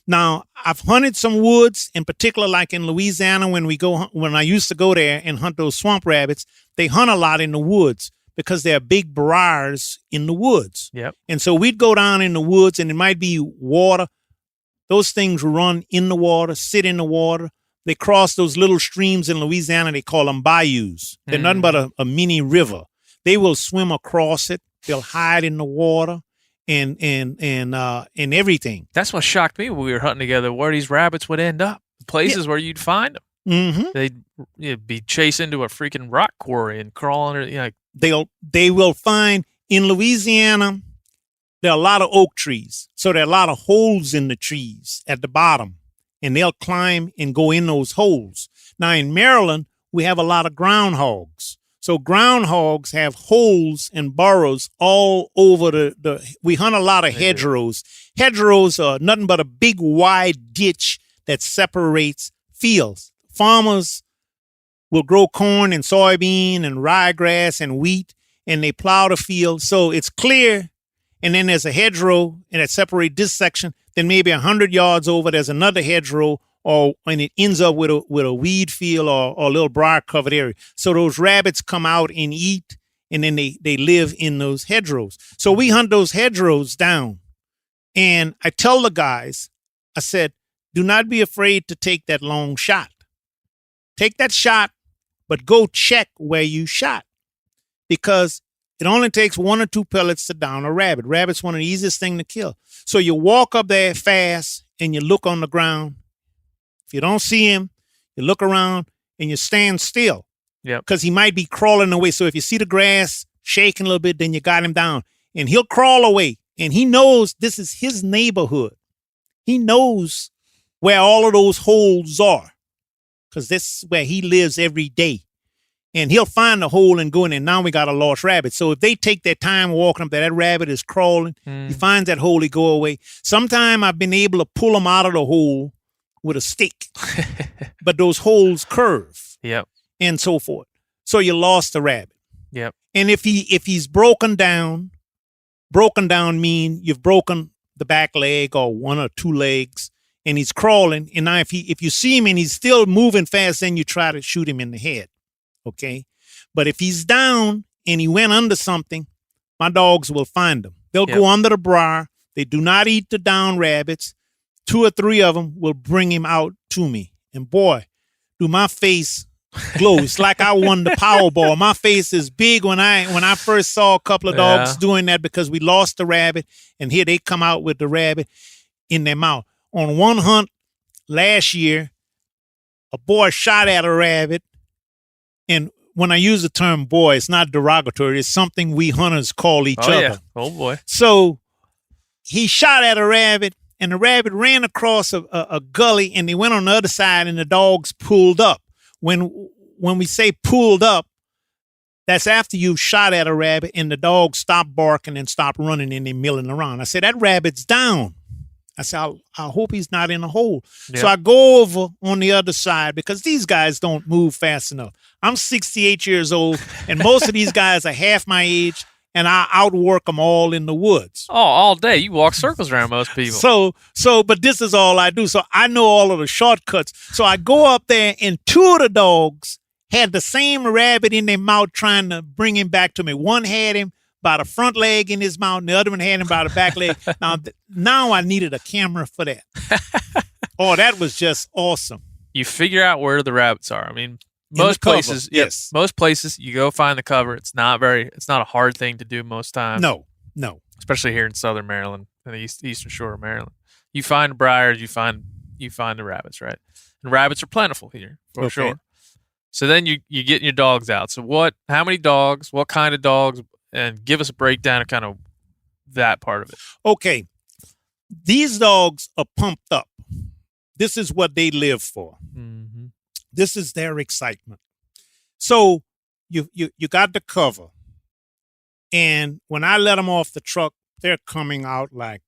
Now, I've hunted some woods, in particular, like in Louisiana, when I used to go there and hunt those swamp rabbits, they hunt a lot in the woods because there are big briars in the woods. Yep. And so we'd go down in the woods, and it might be water. Those things run in the water, sit in the water. They cross those little streams in Louisiana. They call them bayous. They're nothing but a mini river. They will swim across it. They'll hide in the water and everything. That's what shocked me when we were hunting together, where these rabbits would end up. Places where you'd find them. Mm-hmm. They'd be chased into a freaking rock quarry and crawling under. They will find in Louisiana, there are a lot of oak trees. So there are a lot of holes in the trees at the bottom. And they'll climb and go in those holes. Now, in Maryland, we have a lot of groundhogs. So groundhogs have holes and burrows all over we hunt a lot of hedgerows. Hedgerows are nothing but a big, wide ditch that separates fields. Farmers will grow corn and soybean and ryegrass and wheat, and they plow the field. So it's clear, and then there's a hedgerow, and that separates this section. Then maybe 100 yards over, there's another hedgerow, and it ends up with a weed field or a little briar-covered area. So those rabbits come out and eat, and then they live in those hedgerows. So we hunt those hedgerows down. And I tell the guys, I said, do not be afraid to take that long shot. Take that shot, but go check where you shot. Because it only takes 1 or 2 pellets to down a rabbit. Rabbit's one of the easiest things to kill. So you walk up there fast and you look on the ground. If you don't see him, you look around and you stand still. Yeah. Because he might be crawling away. So if you see the grass shaking a little bit, then you got him down. And he'll crawl away. And he knows this is his neighborhood. He knows where all of those holes are. Because this is where he lives every day. And he'll find the hole and go in, and now we got a lost rabbit. So if they take their time walking up there, that rabbit is crawling. He finds that hole, he go away. Sometime I've been able to pull him out of the hole with a stick. But those holes curve. Yep. And so forth. So you lost the rabbit. Yep. And if he's broken down mean you've broken the back leg or 1 or 2 legs, and he's crawling. And now if you see him and he's still moving fast, then you try to shoot him in the head. Okay. But if he's down and he went under something, my dogs will find him. They'll go under the briar. They do not eat the down rabbits. 2 or 3 of them will bring him out to me. And boy, do my face glow. It's like I won the Powerball. My face is big when I first saw a couple of dogs doing that, because we lost the rabbit, and here they come out with the rabbit in their mouth. On one hunt last year, a boy shot at a rabbit. And when I use the term boy, it's not derogatory. It's something we hunters call each other. Yeah. Oh, boy. So he shot at a rabbit, and the rabbit ran across a gully, and they went on the other side, and the dogs pulled up. When we say pulled up, that's after you shot at a rabbit, and the dogs stop barking and stop running, and they're milling around. I said, that rabbit's down. I said, I hope he's not in a hole. Yep. So I go over on the other side because these guys don't move fast enough. I'm 68 years old, and most of these guys are half my age, and I outwork them all in the woods. Oh, all day. You walk circles around most people. But this is all I do. So I know all of the shortcuts. So I go up there, and two of the dogs had the same rabbit in their mouth trying to bring him back to me. One had him by the front leg in his mouth, and the other one had him by the back leg. Now I needed a camera for that. Oh, that was just awesome. You figure out where the rabbits are. I mean, most places, yes. Most places, you go find the cover. It's not a hard thing to do most times. No. Especially here in southern Maryland and the eastern shore of Maryland. You find briars, you find the rabbits, right? And rabbits are plentiful here, for sure. So then you get your dogs out. So how many dogs, what kind of dogs, and give us a breakdown of kind of that part of it. Okay. These dogs are pumped up. This is what they live for. Mm-hmm. This is their excitement. So you got the cover. And when I let them off the truck, they're coming out like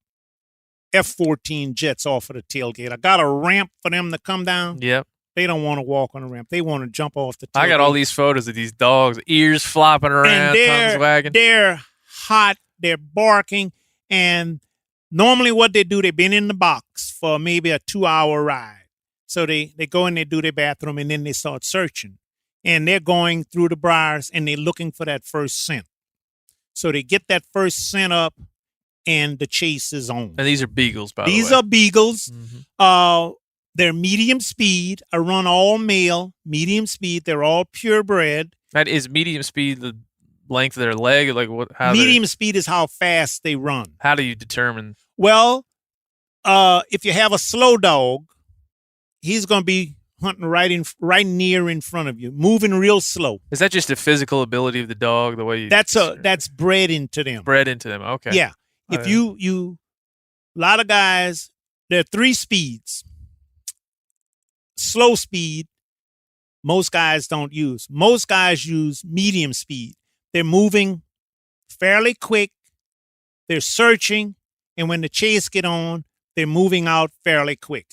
F-14 jets off of the tailgate. I got a ramp for them to come down. Yep. They don't want to walk on the ramp. They want to jump off the tailgate. I got all these photos of these dogs, ears flopping around, tongues wagging. They're hot. They're barking. And normally what they do, they've been in the box for maybe a 2-hour ride. So they go in, they do their bathroom, and then they start searching. And they're going through the briars, and they're looking for that first scent. So they get that first scent up, and the chase is on. And these are beagles, by the way. These are beagles. Mm-hmm. They're medium speed. I run all male, medium speed. They're all purebred. That is medium speed, the length of their leg? Like what? Medium speed is how fast they run. How do you determine? Well, if you have a slow dog, he's going to be hunting right near in front of you, moving real slow. Is that just a physical ability of the dog? The way you that's bred into them. Bred into them. Okay. Yeah. If you a lot of guys, there are 3 speeds. Slow speed, most guys don't use. Most guys use medium speed. They're moving fairly quick. They're searching. And when the chase get on, they're moving out fairly quick.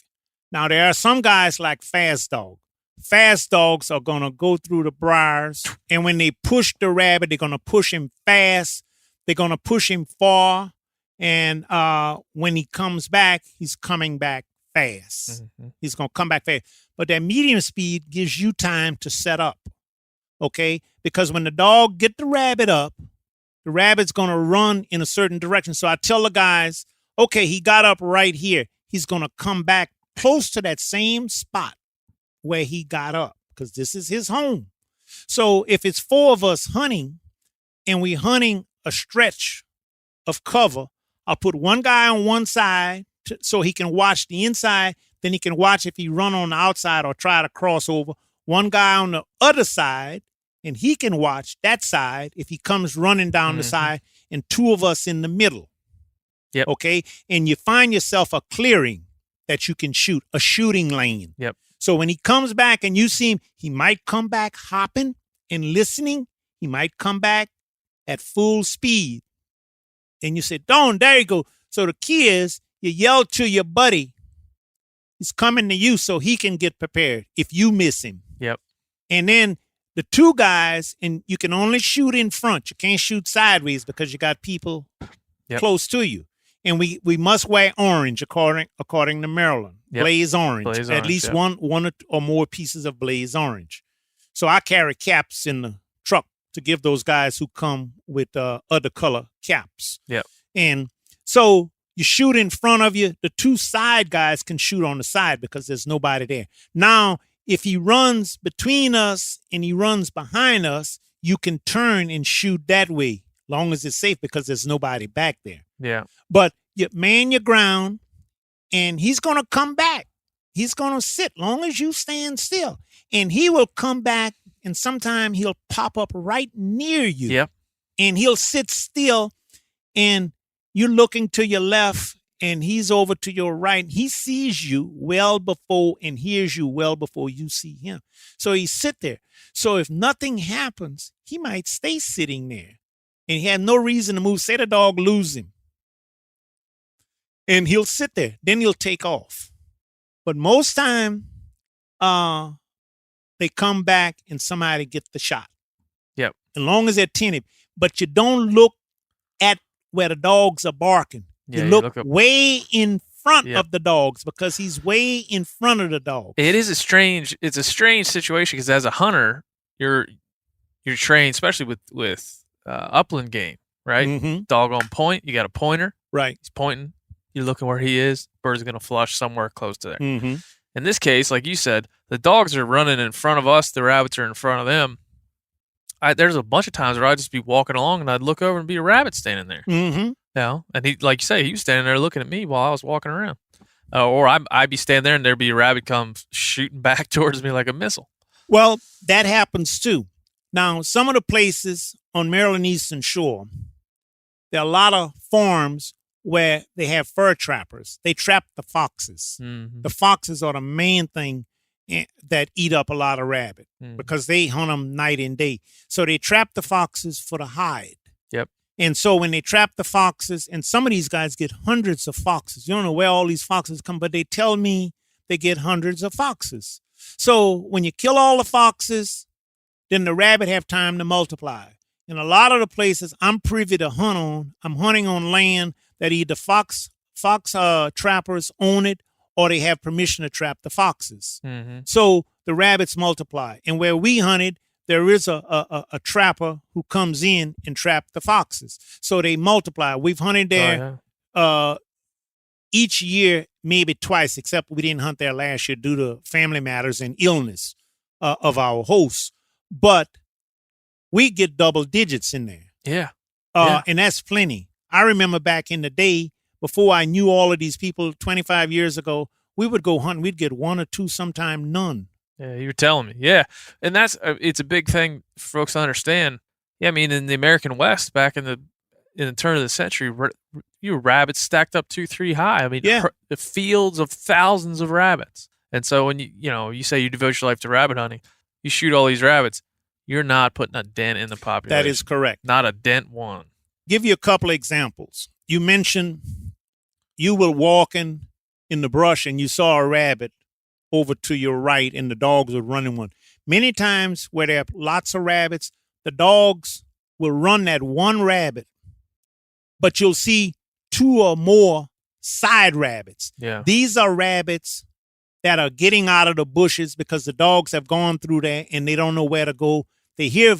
Now, there are some guys like fast dog. Fast dogs are going to go through the briars. And when they push the rabbit, they're going to push him fast. They're going to push him far. And when he comes back, he's coming back fast. Mm-hmm. He's going to come back fast. But that medium speed gives you time to set up. Okay? Because when the dog get the rabbit up, the rabbit's going to run in a certain direction. So I tell the guys, okay, he got up right here. He's going to come back close to that same spot where he got up because this is his home. So if it's 4 of us hunting and we're hunting a stretch of cover, I'll put one guy on one side so he can watch the inside. Then he can watch if he run on the outside or try to cross over. One guy on the other side, and he can watch that side if he comes running down the side, and 2 of us in the middle. Yep. Okay? And you find yourself a clearing that you can shoot, a shooting lane. Yep. So when he comes back and you see him, he might come back hopping and listening. He might come back at full speed. And you say, Don, there you go. So the key is you yell to your buddy. He's coming to you so he can get prepared if you miss him. Yep. And then the 2 guys, and you can only shoot in front. You can't shoot sideways because you got people close to you. And we must wear orange according to Maryland. Yep. Blaze orange. At least one or more pieces of blaze orange. So I carry caps in the truck to give those guys who come with other color caps. Yep. And so you shoot in front of you. The 2 side guys can shoot on the side because there's nobody there. Now, if he runs between us and he runs behind us, you can turn and shoot that way, long as it's safe because there's nobody back there. Yeah. But you man your ground, and he's going to come back. He's going to sit long as you stand still. And he will come back, and sometime he'll pop up right near you. Yep. And he'll sit still, and you're looking to your left, and he's over to your right. He sees you well before and hears you well before you see him. So he sit there. So if nothing happens, he might stay sitting there. And he had no reason to move. Say the dog lose him. and he'll sit there. Then he'll take off. But most time, they come back and somebody get the shot. Yep. As long as they're attentive. But you don't look at where the dogs are barking. Yeah, you look way in front of the dogs because he's way in front of the dogs. It's a strange situation because as a hunter, you're trained, especially with upland game, right? Mm-hmm. Dog on point. You got a pointer. Right. He's pointing. You're looking where he is. Bird's going to flush somewhere close to there. Mm-hmm. In this case, like you said, the dogs are running in front of us. The rabbits are in front of them. There's a bunch of times where I'd just be walking along and I'd look over and be a rabbit standing there. Mm-hmm. You know? And he, like you say, he was standing there looking at me while I was walking around. Or I'd be standing there and there'd be a rabbit come shooting back towards me like a missile. Well, that happens too. Now, some of the places on Maryland Eastern Shore, there are a lot of farms where they have fur trappers. They trap the foxes. Mm-hmm. The foxes are the main thing that eat up a lot of rabbit because they hunt them night and day. So they trap the foxes for the hide. Yep. And so when they trap the foxes, and some of these guys get hundreds of foxes. You don't know where all these foxes come, but they tell me they get hundreds of foxes. So when you kill all the foxes, then the rabbit have time to multiply. In a lot of the places I'm privy to hunt on, I'm hunting on land that either fox trappers own it or they have permission to trap the foxes. Mm-hmm. So the rabbits multiply. And where we hunted, there is a trapper who comes in and trap the foxes. So they multiply. We've hunted there each year, maybe twice, except we didn't hunt there last year due to family matters and illness of our hosts. But we get double digits in there. Yeah. And that's plenty. I remember back in the day, before I knew all of these people 25 years ago, we would go hunting. We'd get one or two, sometime none. Yeah, you were telling me. Yeah. And it's a big thing for folks to understand. Yeah, I mean, in the American West, back in the turn of the century, you were rabbits stacked up 2-3 high. I mean, the fields of thousands of rabbits. And so when you say you devote your life to rabbit hunting, you shoot all these rabbits, you're not putting a dent in the population. That is correct. Not a dent one. Give you a couple of examples. You mentioned you were walking in the brush and you saw a rabbit over to your right and the dogs were running one. Many times where there are lots of rabbits, the dogs will run that one rabbit, but you'll see 2 or more side rabbits. Yeah. These are rabbits that are getting out of the bushes because the dogs have gone through there and they don't know where to go. They hear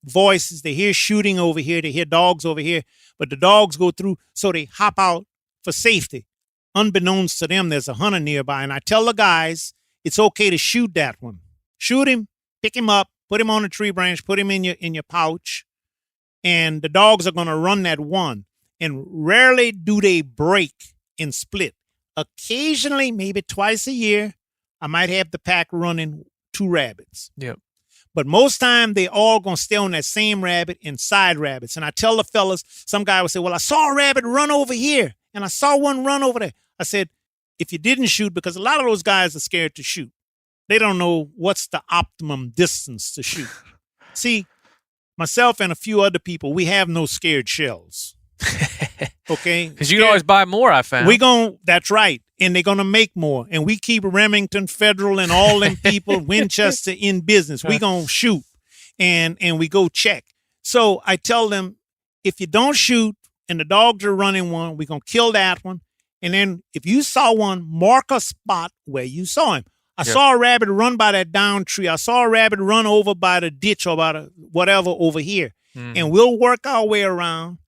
voices, they hear shooting over here, they hear dogs over here, but the dogs go through, so they hop out for safety. Unbeknownst to them, there's a hunter nearby, and I tell the guys it's okay to shoot that one. Shoot him, pick him up, put him on a tree branch, put him in your pouch, and the dogs are going to run that one. And rarely do they break and split. Occasionally, maybe twice a year, I might have the pack running 2 rabbits. Yep. But most time, they all going to stay on that same rabbit and side rabbits. And I tell the fellas, some guy will say, well, I saw a rabbit run over here, and I saw one run over there. I said, if you didn't shoot, because a lot of those guys are scared to shoot. They don't know what's the optimum distance to shoot. See, myself and a few other people, we have no scared shells. Okay? Because you can always buy more, I found. That's right. And they're going to make more. And we keep Remington Federal and all them people, Winchester in business. We going to shoot and we go check. So I tell them, if you don't shoot and the dogs are running one, we're going to kill that one. And then if you saw one, mark a spot where you saw him. I saw a rabbit run by that down tree. I saw a rabbit run over by the ditch or by the whatever over here. And we'll work our way around.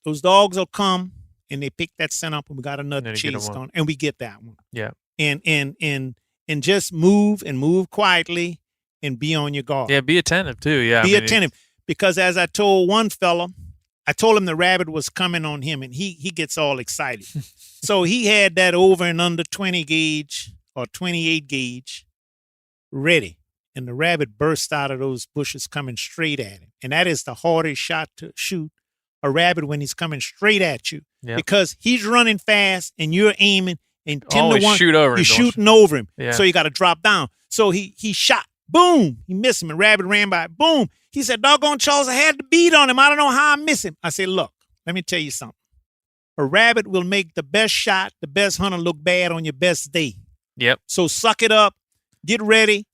Those dogs will come and they pick that scent up and we got another chase going and we get that one. Yeah. And just move and move quietly and be on your guard. Yeah, be attentive too. Yeah. Be attentive. Because as I told one fella, I told him the rabbit was coming on him and he gets all excited. So he had that over and under 20 gauge or 28 gauge ready. And the rabbit burst out of those bushes coming straight at him. And that is the hardest shot to shoot a rabbit when he's coming straight at you. Yep. Because he's running fast and you're aiming and 10 to 1, you're shooting over him. Yeah. So you got to drop down. So he shot. Boom. He missed him and rabbit ran by. Boom. He said, doggone Charles, I had to beat on him. I don't know how I missed him. I said, look, let me tell you something. A A rabbit will make the best shot, the best hunter look bad on your best day. Yep. So suck it up, get ready,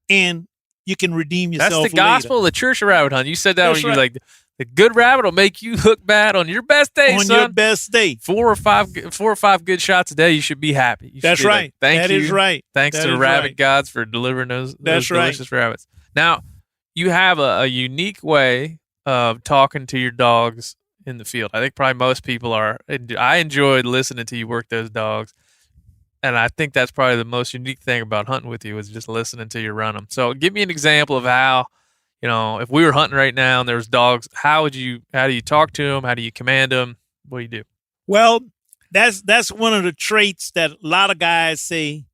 and you can redeem yourself later. That's the gospel of the church rabbit hunt. You said that That's when you were like, the good rabbit will make you look bad on your best day, on son. your best day. 4 or 5 good shots a day, you should be happy. You should That's be right. Like, Thank that you. is right. Thanks that to the is rabbit right. gods for delivering those That's right. delicious rabbits. Now, you have a unique way of talking to your dogs in the field. I think probably most people are. I enjoyed listening to you work those dogs. And I think that's probably the most unique thing about hunting with you is just listening to you run them. So give me an example of how, if we were hunting right now and there was dogs, how do you talk to them? How do you command them? What do you do? Well, that's one of the traits that a lot of guys say.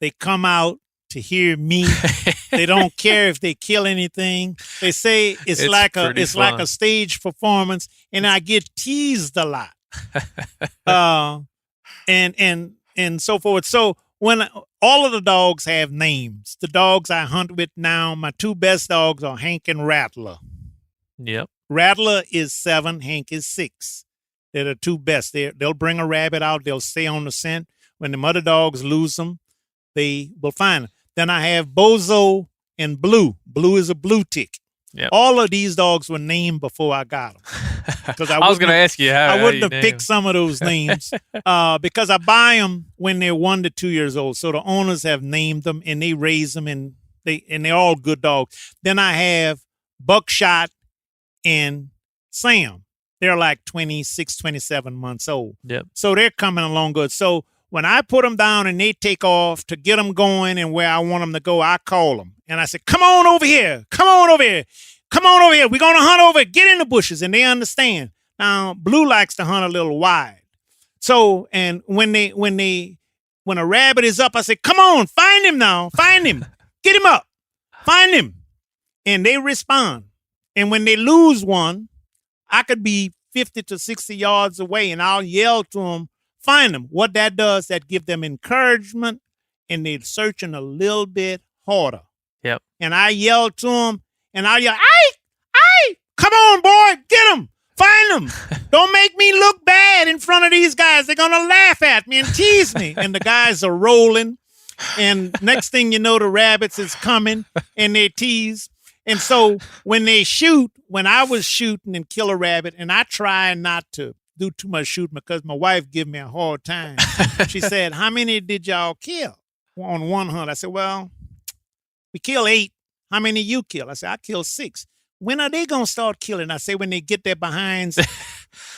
They come out to hear me. They don't care if they kill anything. They say it's like a stage performance, and I get teased a lot. And so forth. So when all of the dogs have names, the dogs I hunt with now, my 2 best dogs are Hank and Rattler. Yep. Rattler is 7, Hank is 6. They're the 2 best. They'll bring a rabbit out. They'll stay on the scent. When the mother dogs lose them, they will find them. Then I have Bozo and Blue. Blue is a blue tick. Yep. All of these dogs were named before I got them. Because I was going to ask you I wouldn't have name picked some of those names because I buy them when they're 1 to 2 years old. So the owners have named them and they raise them and they're all good dogs. Then I have Buckshot and Sam. They're like 26, 27 months old. Yep. So they're coming along good. So when I put them down and they take off to get them going and where I want them to go, I call them. And I said, come on over here. Come on over here. Come on over here. We're going to hunt over here. Get in the bushes. And they understand. Now, Blue likes to hunt a little wide. So, and when a rabbit is up, I say, come on, find him now. Find him. Get him up. Find him. And they respond. And when they lose one, I could be 50 to 60 yards away and I'll yell to them, find them. What that does, that give them encouragement and they're searching a little bit harder. Yep. And I yell to them and I yell, hey, come on, boy, get them. Find them. Don't make me look bad in front of these guys. They're going to laugh at me and tease me. And the guys are rolling. And next thing you know, the rabbits is coming and they tease. And so when I was shooting and kill a rabbit, and I try not to do too much shooting because my wife give me a hard time. She said, how many did y'all kill on one hunt? I said, well, we kill 8. How many you kill? I said, I killed 6. When are they going to start killing? I say, when they get their behinds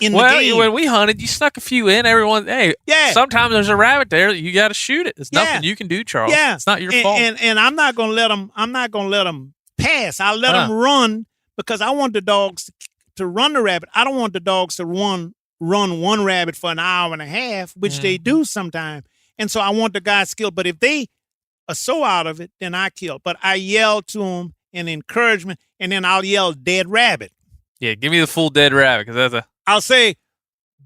in the game. When we hunted, you snuck a few in. Everyone, hey, sometimes there's a rabbit there. You got to shoot it. There's nothing you can do, Charles. Yeah. It's not your fault. And I'm not going to let them pass. I'll let them run because I want the dogs to run the rabbit. I don't want the dogs to run one rabbit for an hour and a half, which they do sometimes. And so I want the guys skilled. But if they are so out of it, then I kill. But I yell to them in encouragement, and then I'll yell dead rabbit. Yeah, give me the full dead rabbit because I'll say,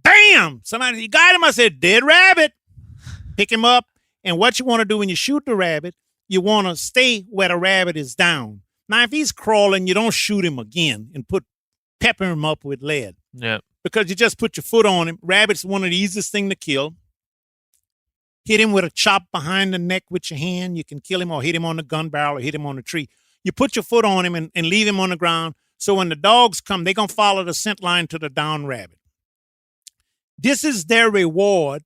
bam! Somebody, you got him? I said, dead rabbit. Pick him up. And what you want to do when you shoot the rabbit, you want to stay where the rabbit is down. Now, if he's crawling, you don't shoot him again and pepper him up with lead. Yeah. Because you just put your foot on him. Rabbit's one of the easiest thing to kill. Hit him with a chop behind the neck with your hand. You can kill him or hit him on the gun barrel or hit him on the tree. You put your foot on him and leave him on the ground. So when the dogs come, they're going to follow the scent line to the down rabbit. This is their reward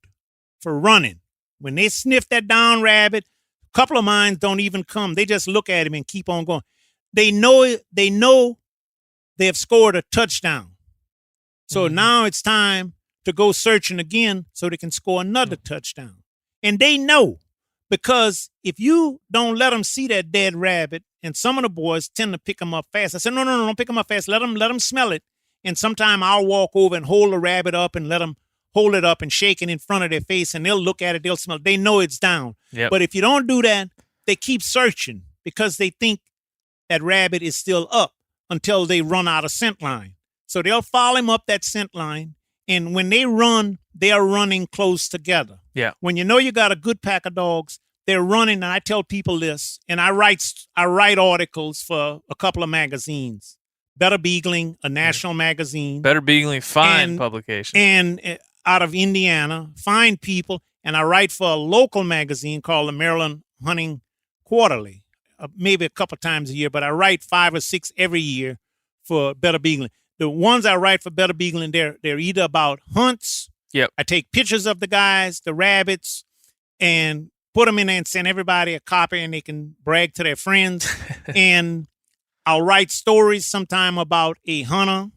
for running. When they sniff that down rabbit, a couple of mine don't even come. They just look at him and keep on going. They know they have scored a touchdown. So now it's time to go searching again so they can score another touchdown. And they know, because if you don't let them see that dead rabbit, and some of the boys tend to pick them up fast. I said, no, don't pick them up fast. Let them smell it. And sometime I'll walk over and hold the rabbit up and let them hold it up and shake it in front of their face, and they'll look at it, they'll smell it. They know it's down. Yep. But if you don't do that, they keep searching because they think that rabbit is still up until they run out of scent line. So they'll follow him up that scent line, and when they run, they are running close together. Yeah. When you know you got a good pack of dogs, they're running, and I tell people this, and I write articles for a couple of magazines. Better Beagling, a national magazine. Better Beagling, fine publication. And out of Indiana, find people, and I write for a local magazine called the Maryland Hunting Quarterly, maybe a couple times a year, but I write 5 or 6 every year for Better Beagling. The ones I write for Better Beagling, they're either about hunts. Yep. I take pictures of the guys, the rabbits, and put them in there and send everybody a copy, and they can brag to their friends. And I'll write stories sometime about a hunter.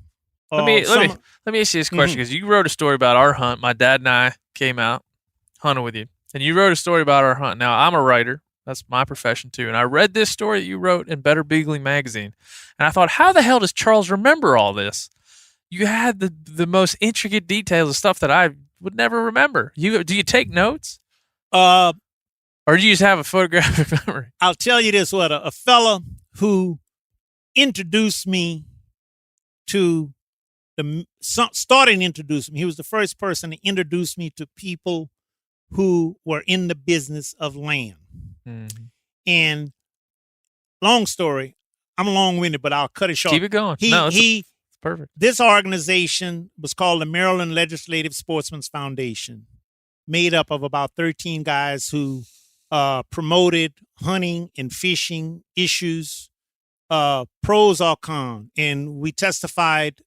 Let me ask you this question, because you wrote a story about our hunt. My dad and I came out hunting with you, and you wrote a story about our hunt. Now, I'm a writer. That's my profession, too. And I read this story that you wrote in Better Beagling magazine, and I thought, how the hell does Charles remember all this? You had the most intricate details of stuff that I would never remember. Do you take notes? Or do you just have a photographic memory? I'll tell you this, a fella who introduced me to started introducing me. He was the first person to introduce me to people who were in the business of land. Mm-hmm. And long story, I'm long-winded, but I'll cut it short. Keep it going. It's perfect. This organization was called the Maryland Legislative Sportsmen's Foundation, made up of about 13 guys who promoted hunting and fishing issues, pros or cons. And we testified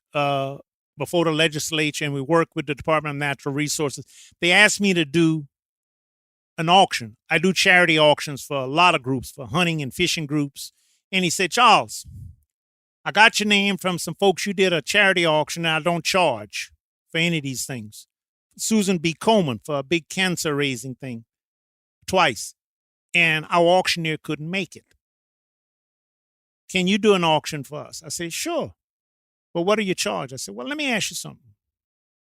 before the legislature, and we worked with the Department of Natural Resources. They asked me to do an auction. I do charity auctions for a lot of groups, for hunting and fishing groups. And he said, Charles, I got your name from some folks. You did a charity auction, and I don't charge for any of these things. Susan B. Coleman for a big cancer raising thing twice. And our auctioneer couldn't make it. Can you do an auction for us? I said, sure. Well, what do you charge? I said, well, let me ask you something.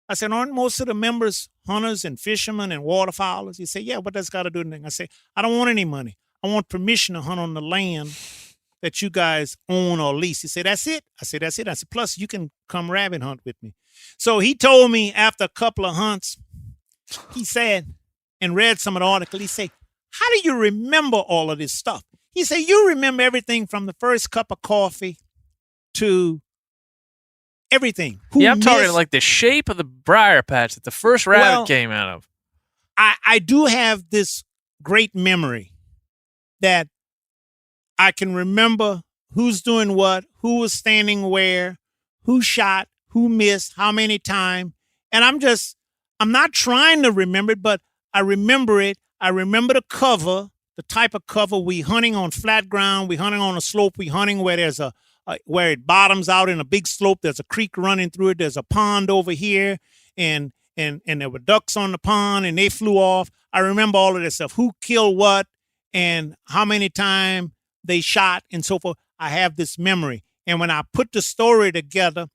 I said, aren't most of the members hunters and fishermen and waterfowlers? He said, yeah, what that's got to do with anything? I said, I don't want any money. I want permission to hunt on the land that you guys own or lease. He said, that's it? I said, that's it. I said, plus you can come rabbit hunt with me. So he told me after a couple of hunts, he said, and read some of the article, he said, how do you remember all of this stuff? He said, you remember everything from the first cup of coffee to everything. I'm talking like the shape of the briar patch that the first rabbit came out of. I do have this great memory that I can remember who's doing what, who was standing where, who shot, who missed, how many times. And I'm not trying to remember it, but I remember it. I remember the cover, the type of cover. We hunting on flat ground. We hunting on a slope. We hunting where there's where it bottoms out in a big slope. There's a creek running through it. There's a pond over here, and there were ducks on the pond, and they flew off. I remember all of this stuff. Who killed what, and how many times they shot, and so forth. I have this memory, and when I put the story together,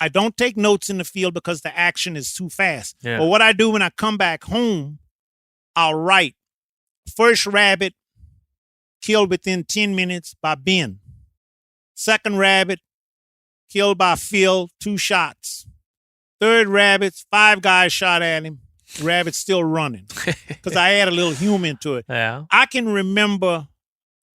I don't take notes in the field because the action is too fast. Yeah. But what I do when I come back home, I'll write first rabbit killed within 10 minutes by Ben. Second rabbit killed by Phil, 2 shots. Third rabbit, 5 guys shot at him. The rabbit's still running because I add a little humor to it. Yeah. I can remember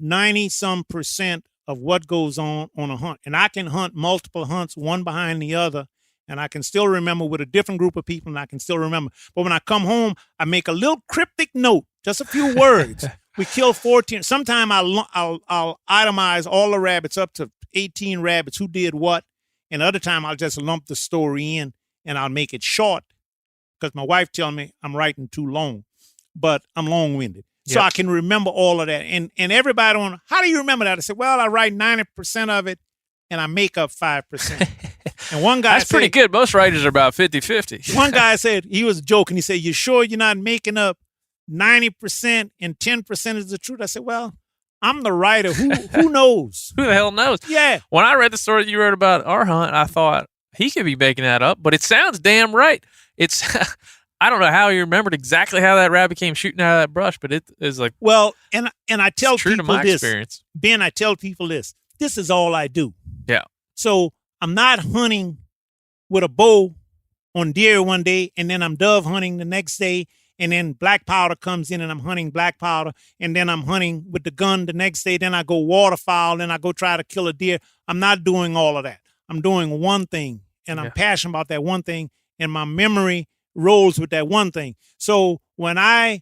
90% of what goes on a hunt. And I can hunt multiple hunts, one behind the other, and I can still remember with a different group of people, and I can still remember. But when I come home, I make a little cryptic note, just a few words. We killed 14. Sometime I'll itemize all the rabbits up to 18 rabbits, who did what. And other time I'll just lump the story in, and I'll make it short because my wife tells me I'm writing too long, but I'm long-winded. So I can remember all of that. And everybody on, how do you remember that? I said, well, I write 90% of it, and I make up 5%. And one guy That's pretty good. Most writers are about 50-50. One guy said, he was joking. He said, you sure you're not making up 90% and 10% is the truth? I said, well, I'm the writer. Who knows? Who the hell knows? Yeah. When I read the story that you wrote about our hunt, I thought he could be making that up, but it sounds damn right. It's I don't know how he remembered exactly how that rabbit came shooting out of that brush, but it is like, well, and I tell true people to my this, experience. Ben, I tell people this is all I do. Yeah. So I'm not hunting with a bow on deer one day, and then I'm dove hunting the next day, and then black powder comes in and I'm hunting black powder, and then I'm hunting with the gun the next day, then I go waterfowl, then I go try to kill a deer. I'm not doing all of that. I'm doing one thing, and I'm passionate about that one thing, and my memory rolls with that one thing. So when I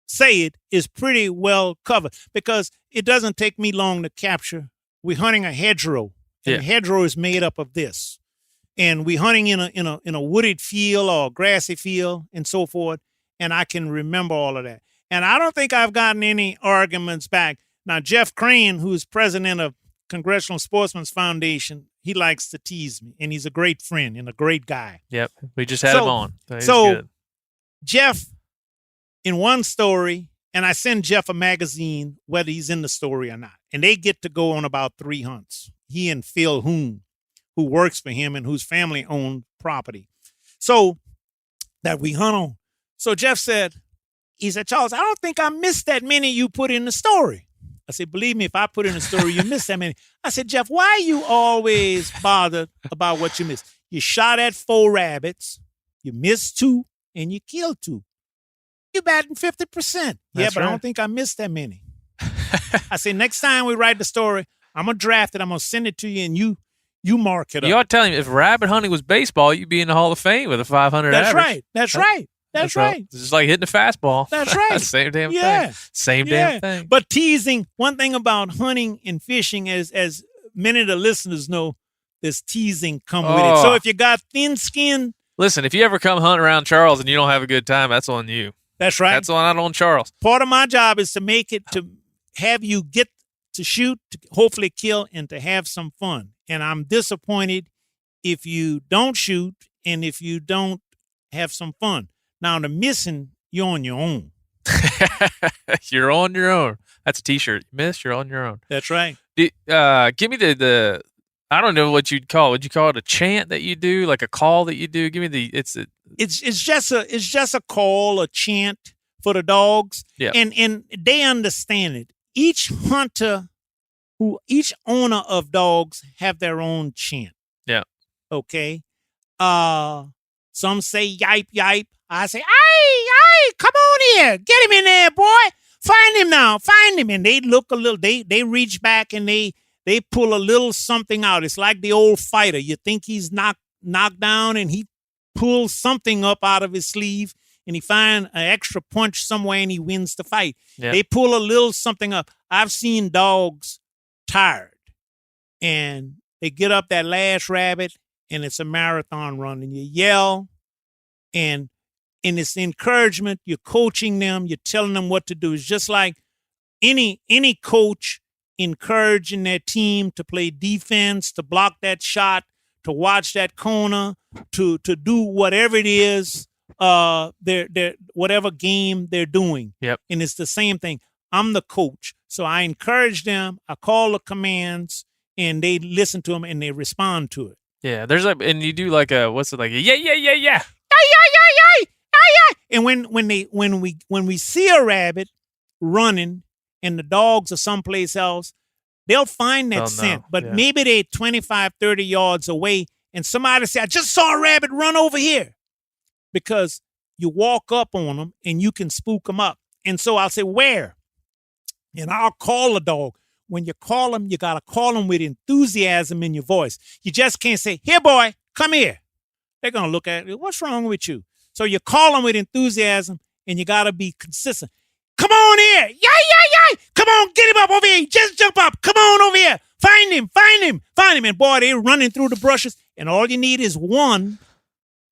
say it, it's pretty well covered because it doesn't take me long to capture. We're hunting a hedgerow, and the hedgerow is made up of this. And we're hunting in a wooded field or a grassy field and so forth. And I can remember all of that. And I don't think I've gotten any arguments back. Now, Jeff Crane, who's president of Congressional Sportsmen's Foundation, he likes to tease me, and he's a great friend and a great guy. Yep. We just had him on. So good. Jeff, in one story, and I send Jeff a magazine, whether he's in the story or not, and they get to go on about 3 hunts. He and Phil Hoon, who works for him and whose family owned property. So that we hunt on. So Jeff said, he said, Charles, I don't think I missed that many you put in the story. I said, believe me, if I put in a story, you missed that many. I said, Jeff, why are you always bothered about what you missed? You shot at 4 rabbits, you missed 2, and you killed 2. You're batting 50%. Yeah, but right. I don't think I missed that many. I said, next time we write the story, I'm going to draft it, I'm going to send it to you, and you mark it up. You ought to tell him if rabbit hunting was baseball, you'd be in the Hall of Fame with a 500 That's average. Right. That's right. That's right. It's just like hitting a fastball. That's right. Same damn thing. Same damn thing. But teasing, one thing about hunting and fishing, as many of the listeners know, there's teasing come with it. So if you got thin skin. Listen, if you ever come hunt around Charles and you don't have a good time, that's on you. That's right. That's not on Charles. Part of my job is to make it, to have you get to shoot, to hopefully kill, and to have some fun. And I'm disappointed if you don't shoot and if you don't have some fun. Now, the missing, you're on your own. You're on your own. That's a T-shirt. You miss, you're on your own. That's right. Give me the I don't know what you'd call it. Would you call it a chant that you do, like a call that you do? Give me it's just a call, a chant for the dogs. Yeah. And they understand it. Each owner of dogs have their own chant. Yeah. Okay. Some say yipe, yipe. I say, aye, come on here. Get him in there, boy. Find him now. Find him. And they look a little, they reach back and they pull a little something out. It's like the old fighter. You think he's knocked down and he pulls something up out of his sleeve and he finds an extra punch somewhere and he wins the fight. Yeah. They pull a little something up. I've seen dogs tired and they get up that last rabbit and it's a marathon run and you yell and it's encouragement. You're coaching them. You're telling them what to do. It's just like any coach encouraging their team to play defense, to block that shot, to watch that corner, to do whatever it is, whatever game they're doing. Yep. And it's the same thing. I'm the coach, so I encourage them. I call the commands, and they listen to them and they respond to it. Yeah, and you do like what's it like? Yeah. And when we see a rabbit running and the dogs are someplace else, they'll find that scent. But maybe they're 25, 30 yards away and somebody say, I just saw a rabbit run over here. Because you walk up on them and you can spook them up. And so I'll say, where? And I'll call the dog. When you call them, you got to call them with enthusiasm in your voice. You just can't say, here, boy, come here. They're going to look at it. What's wrong with you? So you call them with enthusiasm, and you got to be consistent. Come on here. Yay. Come on, get him up over here. Just jump up. Come on over here. Find him. And, boy, they're running through the brushes, and all you need is one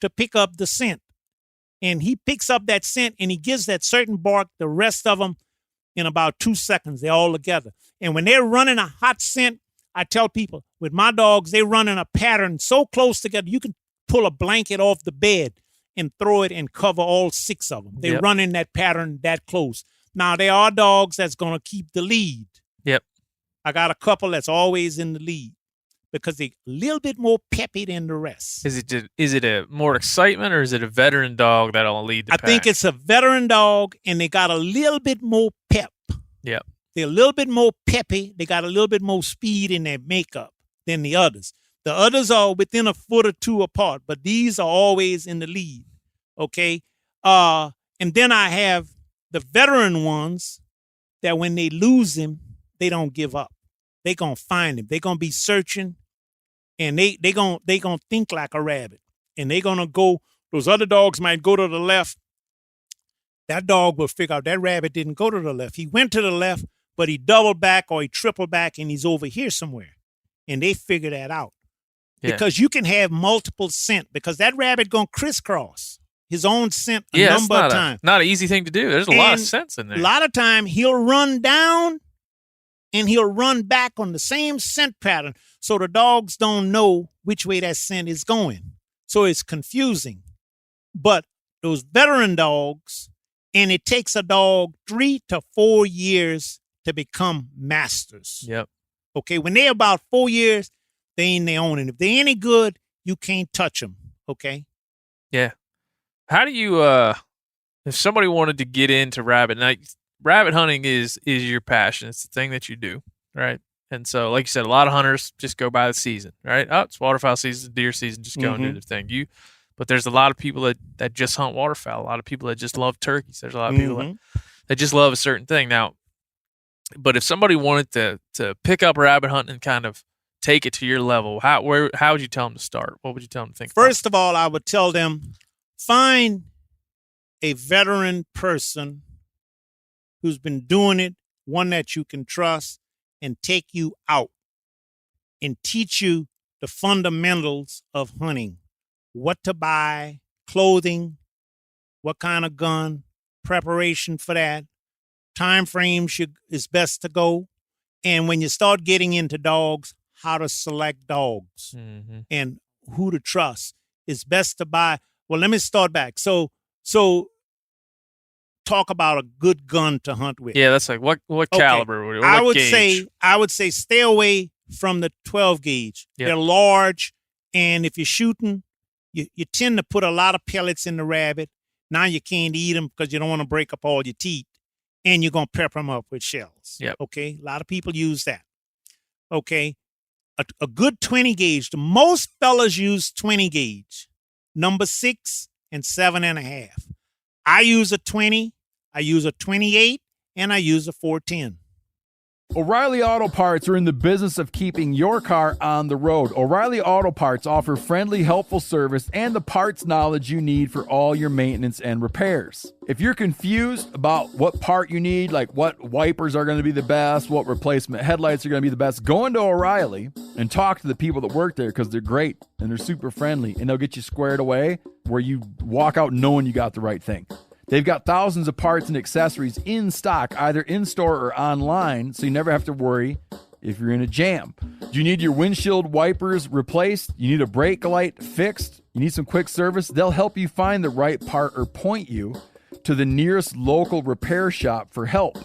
to pick up the scent. And he picks up that scent, and he gives that certain bark, the rest of them, in about 2 seconds. They're all together. And when they're running a hot scent, I tell people, with my dogs, they run in a pattern so close together, you can pull a blanket off the bed and throw it and cover all 6 of them. They run in that pattern that close. Now, there are dogs that's going to keep the lead. Yep. I got a couple that's always in the lead because they're a little bit more peppy than the rest. Is it a more excitement or is it a veteran dog that'll lead the pack? I think it's a veteran dog, and they got a little bit more pep. Yep. They're a little bit more peppy. They got a little bit more speed in their makeup than the others. The others are within a foot or 2 apart, but these are always in the lead. Okay? And then I have the veteran ones that when they lose him, they don't give up. They're going to find him. They're going to be searching, and they going to think like a rabbit. And they're going to go those other dogs might go to the left. That dog will figure out that rabbit didn't go to the left. He went to the left, but he doubled back or he tripled back and he's over here somewhere. And they figure that out. Yeah. Because you can have multiple scent because that rabbit going to crisscross his own scent a Yeah, number of times. Not an easy thing to do. There's a lot of sense in there. A lot of time he'll run down and he'll run back on the same scent pattern. So the dogs don't know which way that scent is going. So it's confusing. But those veteran dogs, and it takes a dog 3 to 4 years to become masters. Yep. Okay, when they're about 4 years, they ain't their own. And if they any good, you can't touch them. Okay? Yeah. How do you, if somebody wanted to get into rabbit, now rabbit hunting is your passion. It's the thing that you do, right? And so, like you said, a lot of hunters just go by the season, right? Oh, it's waterfowl season, deer season, just go and do the thing. But there's a lot of people that just hunt waterfowl. A lot of people that just love turkeys. There's a lot of people that just love a certain thing. Now, but if somebody wanted to pick up rabbit hunting and kind of take it to your level, how would you tell them to start? What would you tell them to think First of all, I would tell them, find a veteran person who's been doing it, one that you can trust, and take you out and teach you the fundamentals of hunting. What to buy, clothing, what kind of gun, preparation for that, time frame is best to go. And when you start getting into dogs, how to select dogs and who to trust. It's best to buy. Well, let me start back. So talk about a good gun to hunt with. Yeah, that's like what caliber? I would say stay away from the 12 gauge. Yep. They're large, and if you're shooting, you tend to put a lot of pellets in the rabbit. Now you can't eat them because you don't want to break up all your teeth, and you're gonna pepper them up with shells. Yep. Okay, a lot of people use that. Okay, a good 20 gauge. Most fellas use 20 gauge, number 6 and 7.5. I use a 20. I use a 28, and I use a 410. O'Reilly Auto Parts are in the business of keeping your car on the road. O'Reilly Auto Parts offer friendly, helpful service and the parts knowledge you need for all your maintenance and repairs. If you're confused about what part you need, like what wipers are going to be the best, what replacement headlights are going to be the best, go into O'Reilly and talk to the people that work there because they're great and they're super friendly, and they'll get you squared away where you walk out knowing you got the right thing. They've got thousands of parts and accessories in stock, either in-store or online, so you never have to worry if you're in a jam. Do you need your windshield wipers replaced? You need a brake light fixed? You need some quick service? They'll help you find the right part or point you to the nearest local repair shop for help.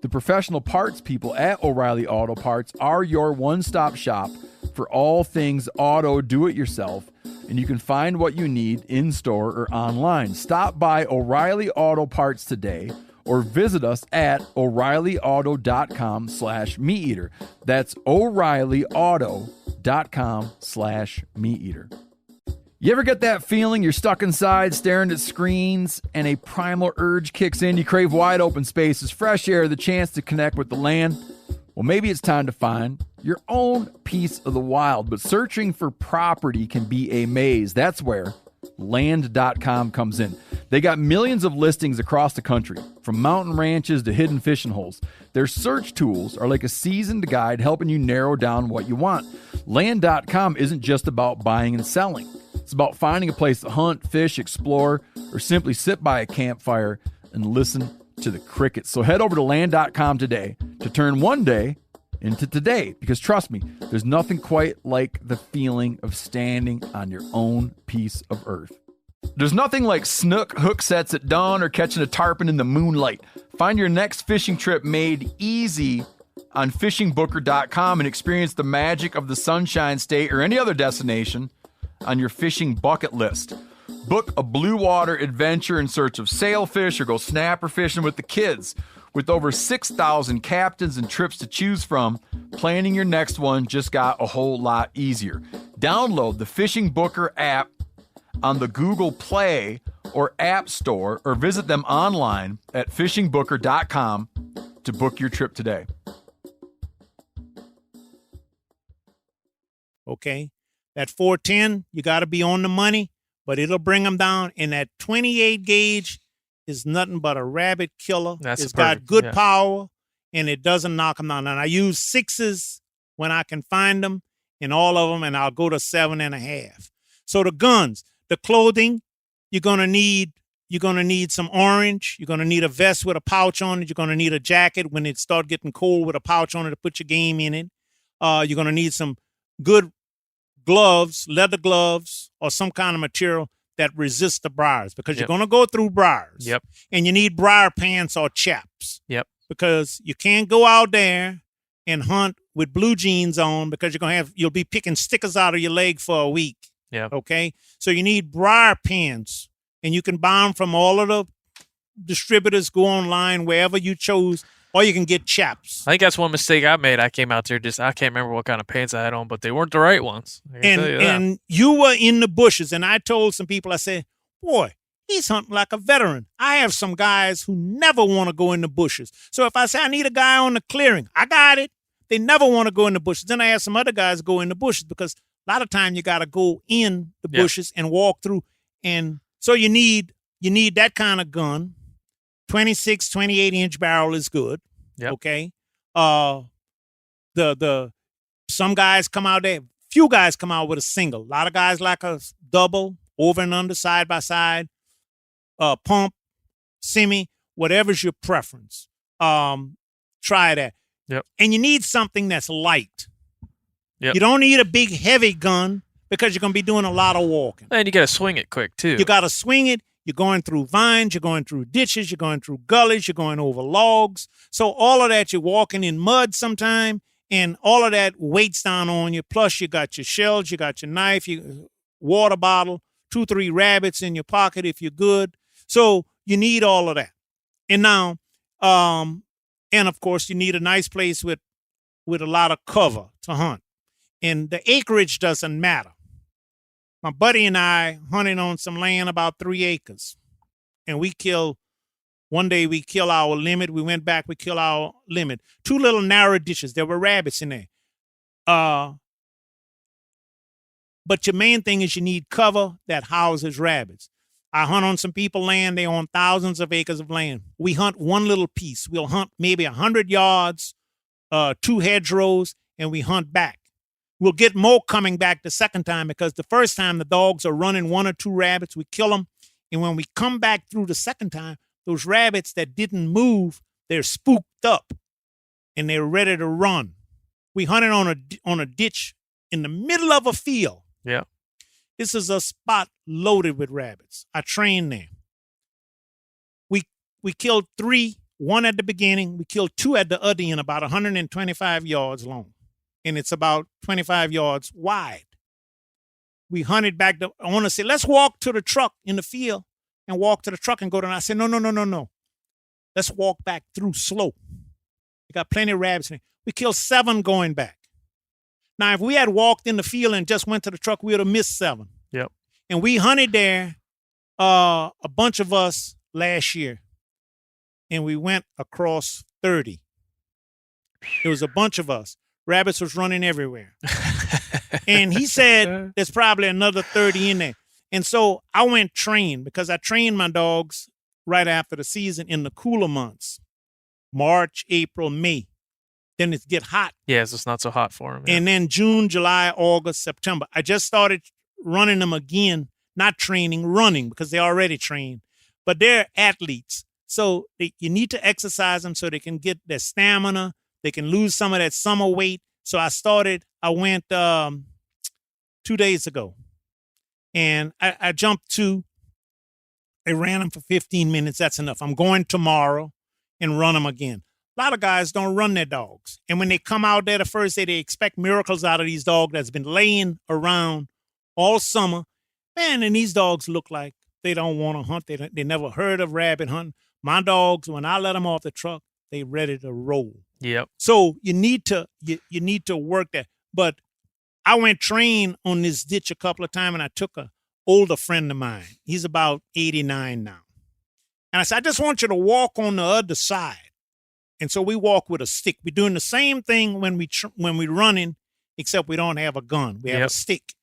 The professional parts people at O'Reilly Auto Parts are your one-stop shop for all things auto do-it-yourself, and you can find what you need in-store or online. Stop by O'Reilly Auto Parts today or visit us at O'ReillyAuto.com/MeatEater. That's O'ReillyAuto.com/MeatEater. You ever get that feeling you're stuck inside staring at screens and a primal urge kicks in? You crave wide open spaces, fresh air, the chance to connect with the land. Well, maybe it's time to find your own piece of the wild, but searching for property can be a maze. That's where Land.com comes in. They got millions of listings across the country, from mountain ranches to hidden fishing holes. Their search tools are like a seasoned guide helping you narrow down what you want. Land.com isn't just about buying and selling. It's about finding a place to hunt, fish, explore, or simply sit by a campfire and listen to the crickets. So head over to Land.com today to turn one day into today, because trust me, there's nothing quite like the feeling of standing on your own piece of earth. There's nothing like snook hook sets at dawn or catching a tarpon in the moonlight. Find your next fishing trip made easy on fishingbooker.com and experience the magic of the Sunshine State or any other destination on your fishing bucket list. Book a blue water adventure in search of sailfish or go snapper fishing with the kids. With over 6,000 captains and trips to choose from, planning your next one just got a whole lot easier. Download the Fishing Booker app on the Google Play or App Store, or visit them online at fishingbooker.com to book your trip today. Okay, that 410, you got to be on the money, but it'll bring them down. And that 28 gauge is nothing but a rabbit killer. It's got good power, and it doesn't knock them down. And I use 6s when I can find them in all of them, and I'll go to 7.5. So the guns, the clothing, you're gonna need some orange. You're gonna need a vest with a pouch on it. You're gonna need a jacket when it start getting cold with a pouch on it to put your game in it. You're gonna need some good gloves, leather gloves, or some kind of material that resists the briars, because you're gonna go through briars. Yep. And you need briar pants or chaps. Yep. Because you can't go out there and hunt with blue jeans on, because you'll be picking stickers out of your leg for a week. Yeah. Okay. So you need briar pants, and you can buy them from all of the distributors. Go online, wherever you chose, or you can get chaps. I think that's one mistake I made. I came out there I can't remember what kind of pants I had on, but they weren't the right ones. And you were in the bushes, and I told some people, I said, boy, he's hunting like a veteran. I have some guys who never want to go in the bushes. So if I say I need a guy on the clearing, I got it. They never want to go in the bushes. Then I have some other guys go in the bushes, because a lot of time you got to go in the bushes and walk through. And so you need that kind of gun. 26, 28-inch barrel is good. Yep. Okay. Some guys come out there. Few guys come out with a single. A lot of guys like a double, over and under, side by side, pump, semi, whatever's your preference. Try that. Yep. And you need something that's light. Yep. You don't need a big, heavy gun, because you're going to be doing a lot of walking. And you got to swing it quick, too. You got to swing it. You're going through vines. You're going through ditches. You're going through gullies. You're going over logs. So all of that, you're walking in mud sometime, and all of that weights down on you. Plus, you got your shells. You got your knife, your water bottle, 2-3 rabbits in your pocket if you're good. So you need all of that. And now, and of course, you need a nice place with a lot of cover to hunt. And the acreage doesn't matter. My buddy and I hunted on some land about 3 acres. And one day we kill our limit. We went back, we kill our limit. 2 little narrow ditches. There were rabbits in there. But your main thing is you need cover that houses rabbits. I hunt on some people's land. They own thousands of acres of land. We hunt one little piece. We'll hunt maybe 100 yards, 2 hedgerows, and we hunt back. We'll get more coming back the second time, because the first time the dogs are running 1 or 2 rabbits, we kill them. And when we come back through the second time, those rabbits that didn't move, they're spooked up and they're ready to run. We hunted on a ditch in the middle of a field. Yeah. This is a spot loaded with rabbits. I trained there. We killed 3, 1 at the beginning. We killed 2 at the other end, about 125 yards long. And it's about 25 yards wide. We hunted back. I want to say, let's walk to the truck in the field and walk to the truck and go down. I said, no. Let's walk back through slow. We got plenty of rabbits in there. We killed 7 going back. Now, if we had walked in the field and just went to the truck, we would have missed 7. Yep. And we hunted there, a bunch of us last year. And we went across 30. There was a bunch of us. Rabbits was running everywhere. And he said there's probably another 30 in there. And so I went train, because I trained my dogs right after the season in the cooler months, March, April, May. Then it get hot. Yes, it's not so hot for them. Yeah. And then June, July, August, September. I just started running them again, not training, running, because they're already trained. But they're athletes. So you need to exercise them so they can get their stamina. They can lose some of that summer weight. So I went 2 days ago. And I jumped 2. I ran them for 15 minutes. That's enough. I'm going tomorrow and run them again. A lot of guys don't run their dogs. And when they come out there the first day, they expect miracles out of these dogs that's been laying around all summer. Man, and these dogs look like they don't want to hunt. They never heard of rabbit hunting. My dogs, when I let them off the truck, they ready to roll. Yep. So you need to work that. But I went train on this ditch a couple of times, and I took a older friend of mine. He's about 89 now. And I said, I just want you to walk on the other side. And so we walk with a stick. We're doing the same thing when we're running, except we don't have a gun. We have a stick.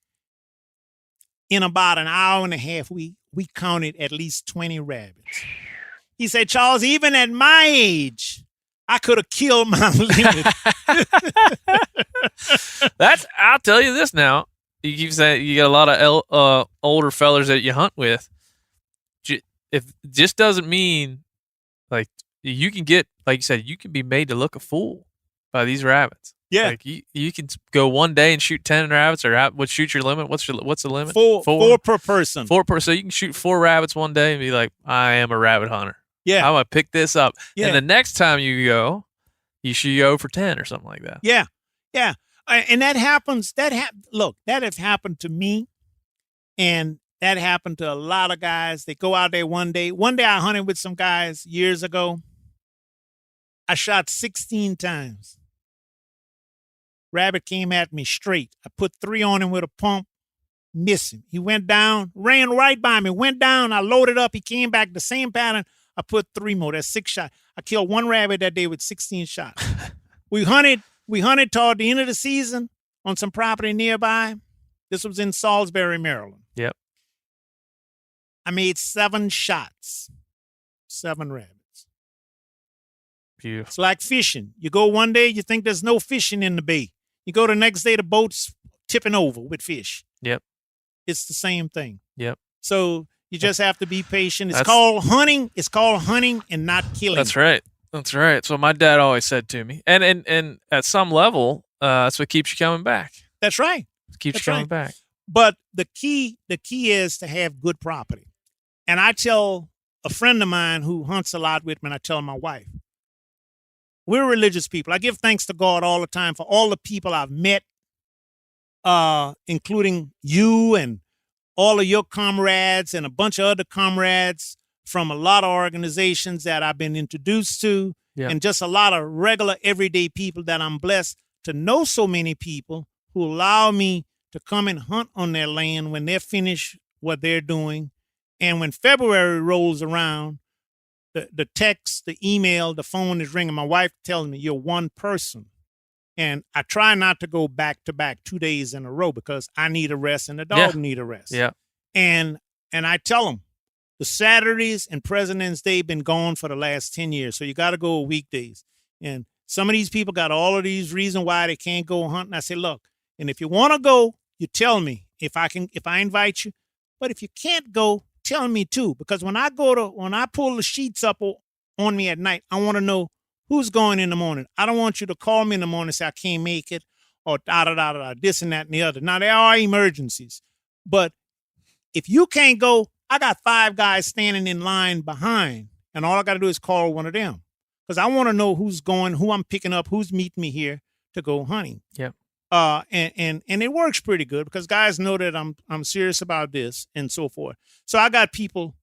in about an hour and a half, we counted at least 20 rabbits. He said, Charles, even at my age, I could have killed my limit. I'll tell you this now. You keep saying you got a lot of older fellers that you hunt with. If just doesn't mean like you can get, like you said, you can be made to look a fool by these rabbits. Yeah. Like you can go one day and shoot 10 rabbits, or what? Shoot your limit. What's the limit? Four per person. So you can shoot 4 rabbits one day and be like, I am a rabbit hunter. Yeah. I'm gonna pick this up. Yeah. And the next time you go, you should go for 10 or something like that. Yeah. Yeah. And that happens. Look, that has happened to me, and that happened to a lot of guys. They go out there one day. One day I hunted with some guys years ago. I shot 16 times. Rabbit came at me straight. I put 3 on him with a pump. Missed him. He went down, ran right by me, went down. I loaded up. He came back, the same pattern. I put 3 more. That's 6 shots. I killed 1 rabbit that day with 16 shots. We hunted toward the end of the season on some property nearby. This was in Salisbury, Maryland. Yep. I made 7 shots. 7 rabbits. Beautiful. It's like fishing. You go one day, you think there's no fishing in the bay. You go the next day, the boat's tipping over with fish. Yep. It's the same thing. Yep. So you just have to be patient. It's called hunting. It's called hunting and not killing. That's right. That's right. So my dad always said to me, and at some level, that's what keeps you coming back. That's right. It keeps you coming back. But the key is to have good property. And I tell a friend of mine who hunts a lot with me, and I tell my wife, we're religious people. I give thanks to God all the time for all the people I've met, including you and all of your comrades and a bunch of other comrades from a lot of organizations that I've been introduced to, and just a lot of regular, everyday people that I'm blessed to know so many people who allow me to come and hunt on their land when they're finished what they're doing. And when February rolls around, the text, the email, the phone is ringing. My wife tells me, you're one person. And I try not to go back to back 2 days in a row because I need a rest and the dog need a rest. Yeah. And I tell them, the Saturdays and President's Day been gone for the last 10 years. So you got to go weekdays. And some of these people got all of these reasons why they can't go hunting. I say, look, and if you want to go, you tell me if I invite you. But if you can't go, tell me too. Because when I pull the sheets up on me at night, I want to know who's going in the morning. I don't want you to call me in the morning and say I can't make it or this and that and the other. Now, there are emergencies. But if you can't go, I got 5 guys standing in line behind, and all I got to do is call one of them because I want to know who's going, who I'm picking up, who's meeting me here to go hunting. Yeah. And it works pretty good because guys know that I'm serious about this and so forth. So I got people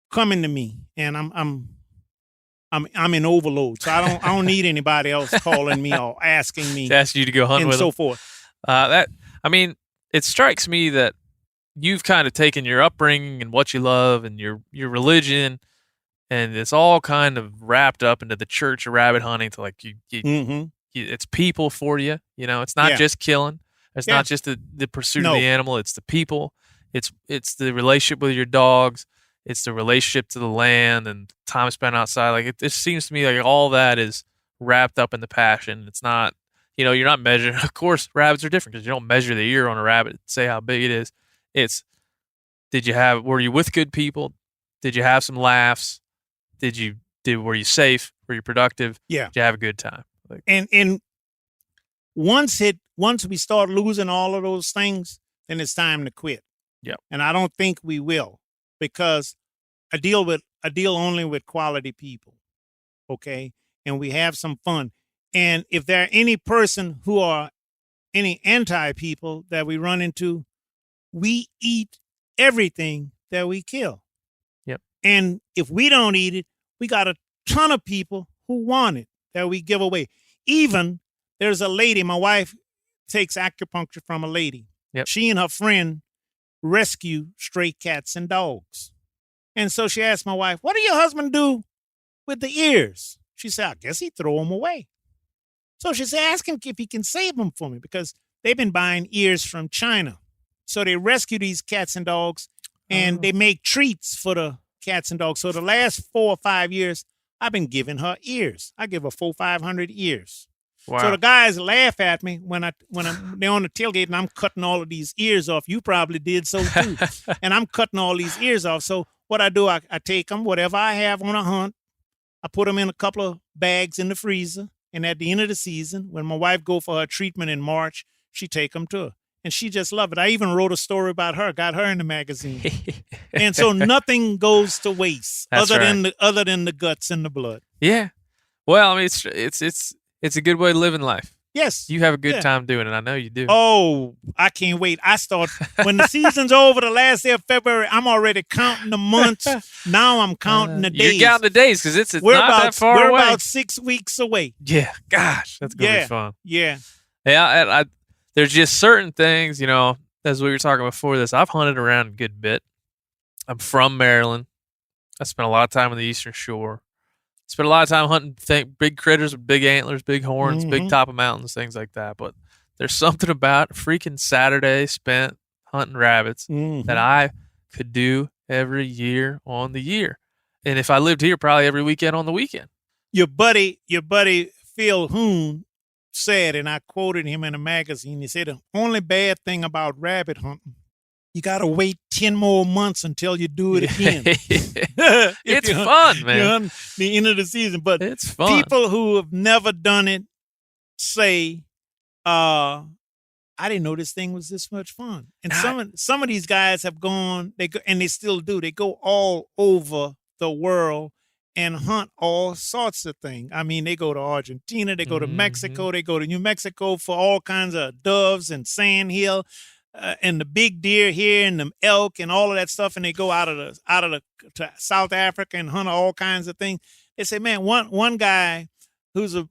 coming to me, and I'm in overload, so I don't need anybody else calling me or asking me to ask you to go hunt and with so them. Forth. It strikes me that you've kind of taken your upbringing and what you love and your religion, and it's all kind of wrapped up into the church of rabbit hunting. To like it's people for you. You know, it's not just killing. It's not just the pursuit of the animal. It's the people. It's the relationship with your dogs. It's the relationship to the land and time spent outside. Like it seems to me like all that is wrapped up in the passion. It's not, you're not measuring. Of course, rabbits are different because you don't measure the ear on a rabbit, say how big it is. It's, were you with good people? Did you have some laughs? Were you safe? Were you productive? Yeah. Did you have a good time? Like, and once we start losing all of those things, then it's time to quit. Yeah. And I don't think we will, because I deal only with quality people. Okay. And we have some fun. And if there are any person who are any anti-people that we run into, we eat everything that we kill. Yep. And if we don't eat it, we got a ton of people who want it that we give away. Even there's a lady, my wife takes acupuncture from a lady. Yep. She and her friend rescue stray cats and dogs. And so she asked my wife, what do your husband do with the ears? She said, I guess he throw them away. So she said, ask him if he can save them for me, because they've been buying ears from China. So they rescue these cats and dogs, and they make treats for the cats and dogs. So the last 4 or 5 years, I've been giving her ears. I give her 400-500 ears. Wow. So the guys laugh at me when they're on the tailgate and I'm cutting all of these ears off. You probably did so too. And I'm cutting all these ears off. So what I do, I take them, whatever I have on a hunt, I put them in a couple of bags in the freezer. And at the end of the season, when my wife go for her treatment in March, she take them to her. And she just loved it. I even wrote a story about her, got her in the magazine. And so nothing goes to waste other than the guts and the blood. Yeah. Well, I mean, it's a good way to live in life. Yes. You have a good time doing it. I know you do. Oh, I can't wait. I start when the season's over, the last day of February, I'm already counting the months. Now I'm counting the days. You're counting the days because it's not that far away. We're about 6 weeks away. Yeah. Gosh, that's going to be fun. Yeah. Yeah. There's just certain things, as we were talking before this, I've hunted around a good bit. I'm from Maryland. I spent a lot of time on the Eastern Shore. Spent a lot of time hunting big critters with big antlers, big horns, big top of mountains, things like that. But there's something about a freaking Saturday spent hunting rabbits that I could do every year on the year. And if I lived here, probably every weekend on the weekend. Your buddy Phil Hoon said, and I quoted him in a magazine, he said, the only bad thing about rabbit hunting, you got to wait 10 more months until you do it again. It's fun, man. The end of the season. But it's fun. People who have never done it say, I didn't know this thing was this much fun. And some of these guys have gone, and they still do. They go all over the world and hunt all sorts of things. I mean, they go to Argentina, they go to Mexico, they go to New Mexico for all kinds of doves and sandhill. And the big deer here and the elk and all of that stuff, and they go out of to South Africa and hunt all kinds of things. They say, man, one guy who's a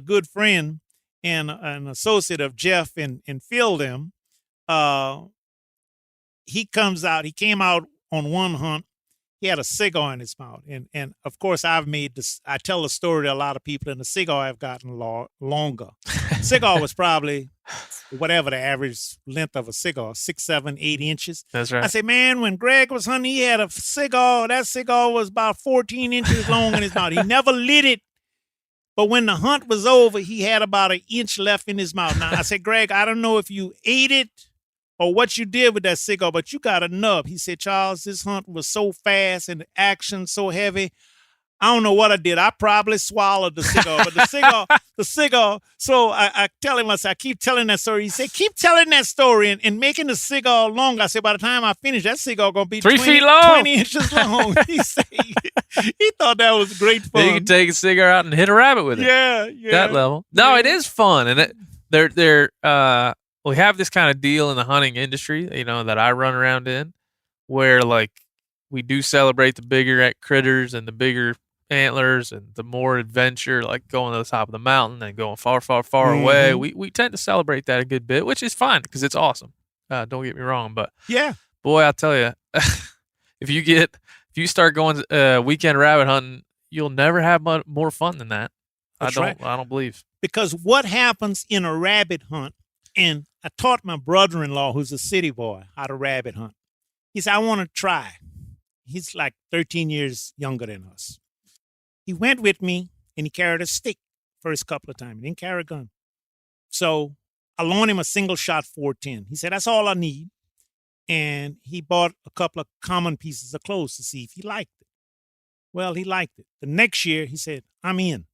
good friend and an associate of Jeff and Phil them, he came out on one hunt. He had a cigar in his mouth, and of course I tell the story to a lot of people, and the cigar have gotten longer. Cigar was probably whatever the average length of a cigar, 6, 7, 8 inches. That's right. I say, man, when Greg was hunting, he had a cigar. That cigar was about 14 inches long in his mouth. He never lit it. But when the hunt was over, he had about an inch left in his mouth. Now, I said, Greg, I don't know if you ate it or what you did with that cigar, but you got enough. He said, Charles, this hunt was so fast and the action so heavy. I don't know what I did. I probably swallowed the cigar, but the cigar. So I tell him, I keep telling that story. He said, keep telling that story and making the cigar longer. I said, by the time I finish, that cigar going to be 3 feet long, 20 inches long. He said, he thought that was great fun. You can take a cigar out and hit a rabbit with it. Yeah. That level. No, it is fun. And we have this kind of deal in the hunting industry, that I run around in, where like we do celebrate the bigger critters and the bigger antlers and the more adventure, like going to the top of the mountain and going far, far, far away. We tend to celebrate that a good bit, which is fine because it's awesome. Don't get me wrong, but yeah, boy, I'll tell you, if you start going weekend rabbit hunting, you'll never have more fun than that. That's I right. don't believe. Because what happens in a rabbit hunt, and I taught my brother-in-law, who's a city boy, how to rabbit hunt. He said, I want to try. He's like 13 years younger than us. He went with me, and he carried a stick first couple of times. He didn't carry a gun. So I loaned him a single-shot 410. He said, that's all I need. And he bought a couple of common pieces of clothes to see if he liked it. Well, he liked it. The next year, he said, I'm in.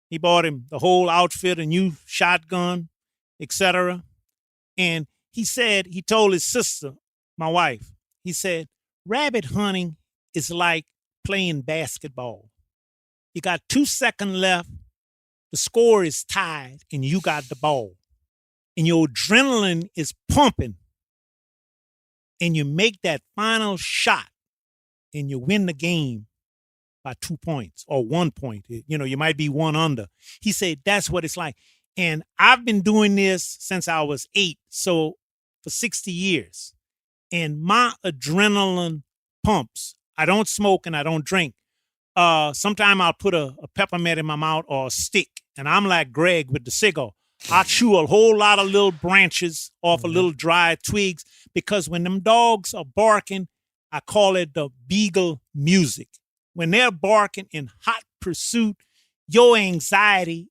He bought him the whole outfit, a new shotgun, etc. And he told his sister, my wife, he said, rabbit hunting is like playing basketball. You got 2 seconds left. The score is tied, and you got the ball. And your adrenaline is pumping. And you make that final shot, and you win the game by 2 points or 1 point. You might be one under. He said, that's what it's like. And I've been doing this since I was 8, so for 60 years. And my adrenaline pumps. I don't smoke and I don't drink. Sometimes I'll put a peppermint in my mouth or a stick, and I'm like Greg with the cigar. I chew a whole lot of little branches off of little dry twigs because when them dogs are barking, I call it the beagle music. When they're barking in hot pursuit, your anxiety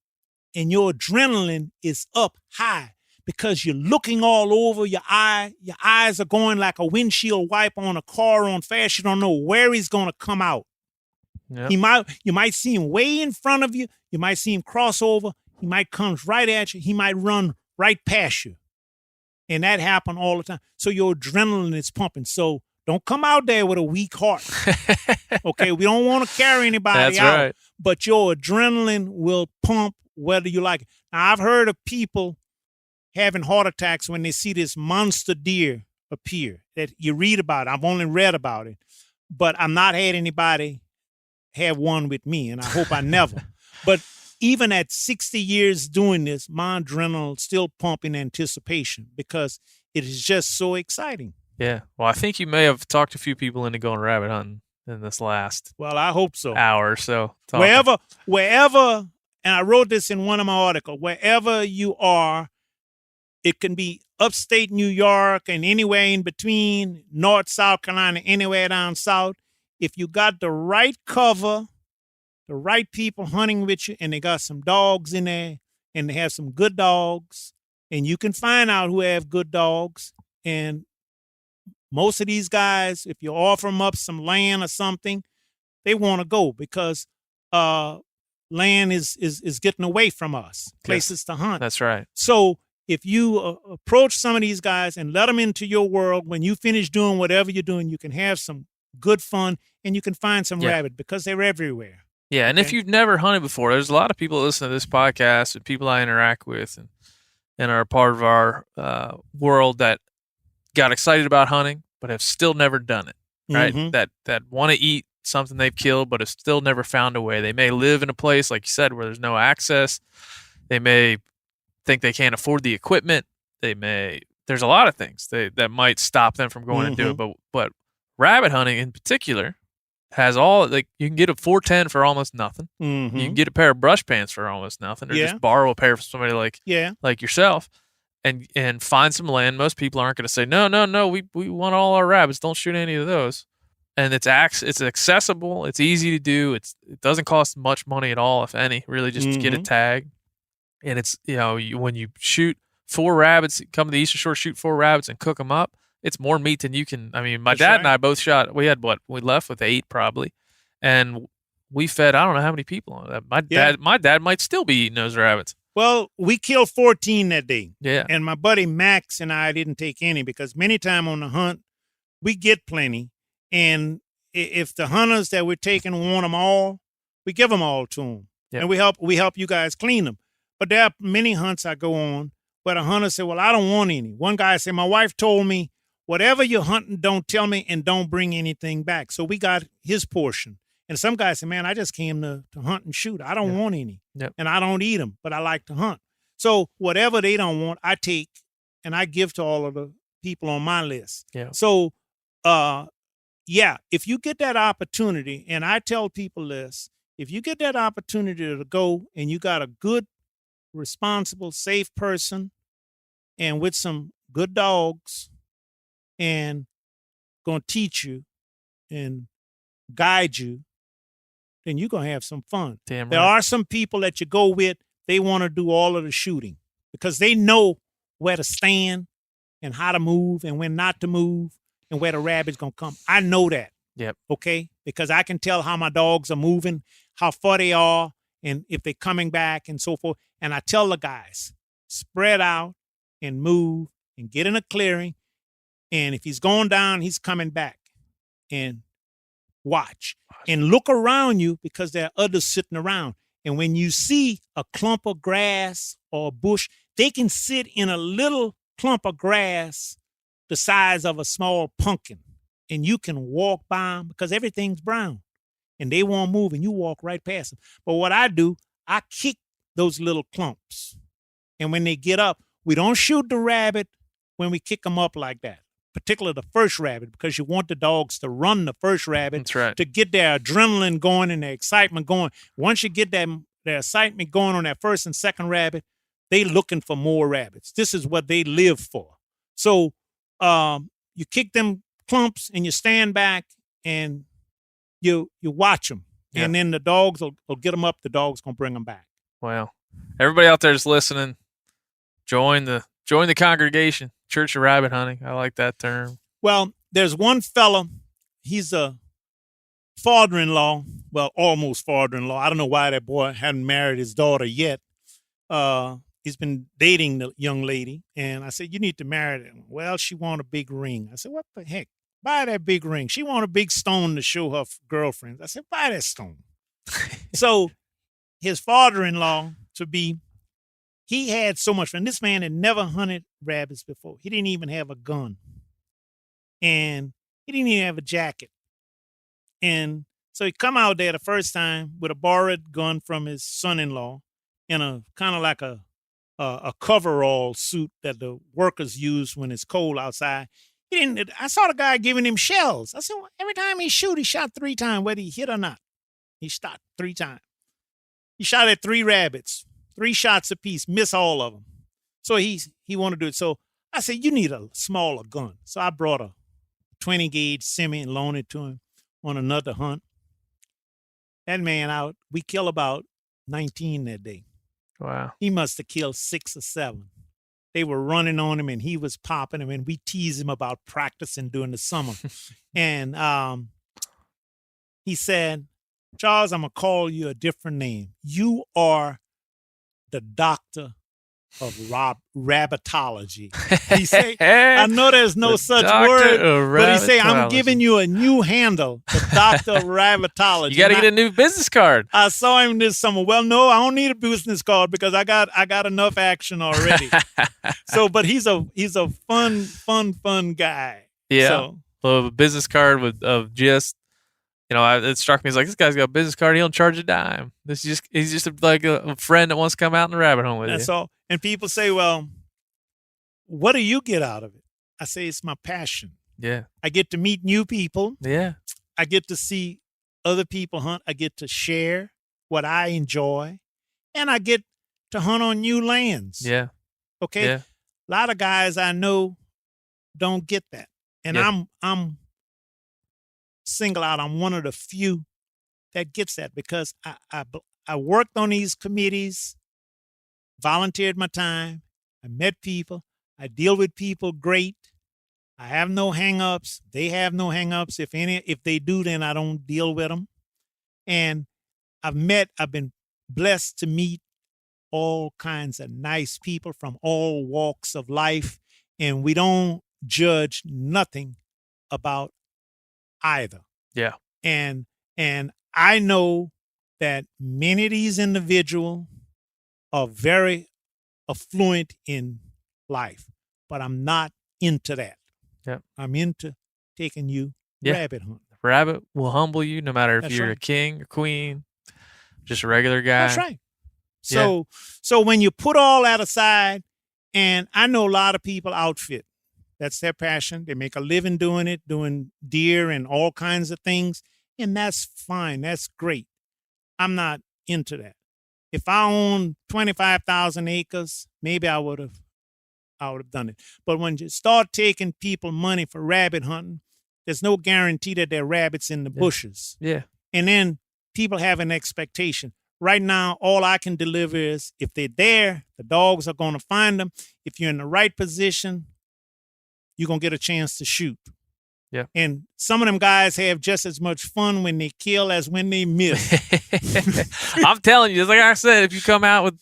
and your adrenaline is up high because you're looking all over your eye. Your eyes are going like a windshield wiper on a car on fast. You don't know where he's going to come out. Yep. You might see him way in front of you. You might see him cross over. He might come right at you. He might run right past you. And that happens all the time. So your adrenaline is pumping. So don't come out there with a weak heart. Okay, we don't want to carry anybody out. Right. But your adrenaline will pump whether you like it. Now, I've heard of people having heart attacks when they see this monster deer appear that you read about. I've only read about it. But I've not had anybody have one with me, and I hope I never. But even at 60 years doing this, my adrenaline still pump in anticipation because it is just so exciting. Yeah. Well, I think you may have talked a few people into going rabbit hunting in this last Well, I hope so. hour or so. Wherever, and I wrote this in one of my articles, wherever you are, it can be upstate New York and anywhere in between, North, South Carolina, anywhere down south. If you got the right cover, the right people hunting with you, and they got some dogs in there, and they have some good dogs, and you can find out who have good dogs. And most of these guys, if you offer them up some land or something, they want to go because land is getting away from us, places to hunt. That's right. So if you approach some of these guys and let them into your world, when you finish doing whatever you're doing, you can have some good fun and you can find some rabbit because they're everywhere. Yeah, and if you've never hunted before, there's a lot of people that listen to this podcast and people I interact with and are a part of our world that got excited about hunting but have still never done it, right? Mm-hmm. That want to eat something they've killed but have still never found a way. They may live in a place, like you said, where there's no access. They may think they can't afford the equipment. There's a lot of things that might stop them from going and do it. But rabbit hunting in particular has all, like, you can get a 410 for almost nothing. Mm-hmm. You can get a pair of brush pants for almost nothing, or just borrow a pair from somebody like yourself, and find some land. Most people aren't going to say no. We want all our rabbits. Don't shoot any of those. And it's accessible. It's easy to do. It doesn't cost much money at all, if any. Really, just get a tag. And it's when you shoot 4 rabbits, come to the Eastern Shore, shoot 4 rabbits, and cook them up. It's more meat than you can. I mean, my dad and I both shot. We had we left with 8 probably, and we fed I don't know how many people on that. My dad might still be eating those rabbits. Well, we killed 14 that day. Yeah, and my buddy Max and I didn't take any because many time on the hunt we get plenty, and if the hunters that we're taking want them all, we give them all to them, and we help you guys clean them. But there are many hunts I go on where the hunter said, "Well, I don't want any." One guy said, "My wife told me, whatever you're hunting, don't tell me and don't bring anything back." So we got his portion. And some guys say, "Man, I just came to hunt and shoot. I don't want any. And I don't eat them, but I like to hunt." So whatever they don't want, I take and I give to all of the people on my list. Yeah. So, if you get that opportunity, and I tell people this, if you get that opportunity to go and you got a good, responsible, safe person and with some good dogs and going to teach you and guide you, then you're going to have some fun. Damn right. There are some people that you go with, they want to do all of the shooting because they know where to stand and how to move and when not to move and where the rabbit's going to come. I know that. Yep. Okay? Because I can tell how my dogs are moving, how far they are, and if they're coming back and so forth. And I tell the guys, spread out and move and get in a clearing. And if he's going down, he's coming back. And watch. And look around you because there are others sitting around. And when you see a clump of grass or a bush, they can sit in a little clump of grass the size of a small pumpkin. And you can walk by them because everything's brown. And they won't move and you walk right past them. But what I do, I kick those little clumps. And when they get up, we don't shoot the rabbit when we kick them up like that. Particularly the first rabbit, because you want the dogs to run the first rabbit. That's right. To get their adrenaline going and their excitement going. Once you get their excitement going on that first and second rabbit, they looking for more rabbits. This is what they live for. So you kick them clumps and you stand back and you watch them. Yeah. And then the dogs will get them up. The dog's going to bring them back. Well, everybody out there that's listening, join the congregation, Church of Rabbit Hunting. I like that term. Well, there's one fella. He's a father-in-law. Well, almost father-in-law. I don't know why that boy hadn't married his daughter yet. He's been dating the young lady. And I said, you need to marry her. Well, she want a big ring. I said, what the heck? Buy that big ring. She want a big stone to show her girlfriends. I said, buy that stone. So his father-in-law to-be, he had so much fun. This man had never hunted rabbits before. He didn't even have a gun. And he didn't even have a jacket. And so he come out there the first time with a borrowed gun from his son-in-law in a kind of like a coverall suit that the workers use when it's cold outside. I saw the guy giving him shells. I said, well, every time he shot 3 times, whether he hit or not. He shot 3 times. He shot at 3 rabbits, 3 shots apiece, miss all of them. So he wanted to do it. So I said, you need a smaller gun. So I brought a 20 gauge semi and loaned it to him on another hunt. That man out, we killed about 19 that day. Wow. He must have killed 6 or 7. They were running on him and he was popping him, and we teased him about practicing during the summer. And he said, Charles, I'm going to call you a different name. You are the doctor of rabbitology. He say, I know there's no such word, but he say, I'm giving you a new handle, the doctor of rabbitology. You got to get a new business card. I saw him this summer. Well, no, I don't need a business card because I got enough action already. So, but he's a fun guy. Yeah. So, well, a business card of just, it struck me as like, this guy's got a business card. He don't charge a dime. He's just like a friend that wants to come out in the rabbit hunt with you. That's all. And people say, well, what do you get out of it? I say, it's my passion. Yeah. I get to meet new people. Yeah. I get to see other people hunt. I get to share what I enjoy. And I get to hunt on new lands. Yeah. Okay. Yeah. A lot of guys I know don't get that. And Yeah. I'm single out. I'm one of the few that gets that because I worked on these committees, volunteered my time. I met people. I deal with people great. I have no hang-ups. They have no hang-ups. If they do, then I don't deal with them. And I've been blessed to meet all kinds of nice people from all walks of life. And we don't judge nothing about either. Yeah. And I know that many of these individuals are very affluent in life, but I'm not into that. Yeah. I'm into taking you rabbit hunting. Rabbit will humble you no matter if That's you're right. a king or queen, just a regular guy. That's right. So when you put all that aside, and I know a lot of people outfit. That's their passion. They make a living doing it, doing deer and all kinds of things. And that's fine. That's great. I'm not into that. If I owned 25,000 acres, maybe I would have done it. But when you start taking people money for rabbit hunting, there's no guarantee that there are rabbits in the bushes. Yeah. And then people have an expectation. Right now, all I can deliver is if they're there, the dogs are going to find them. If you're in the right position, you're going to get a chance to shoot. Yeah. And some of them guys have just as much fun when they kill as when they miss. I'm telling you, just like I said, if you come out with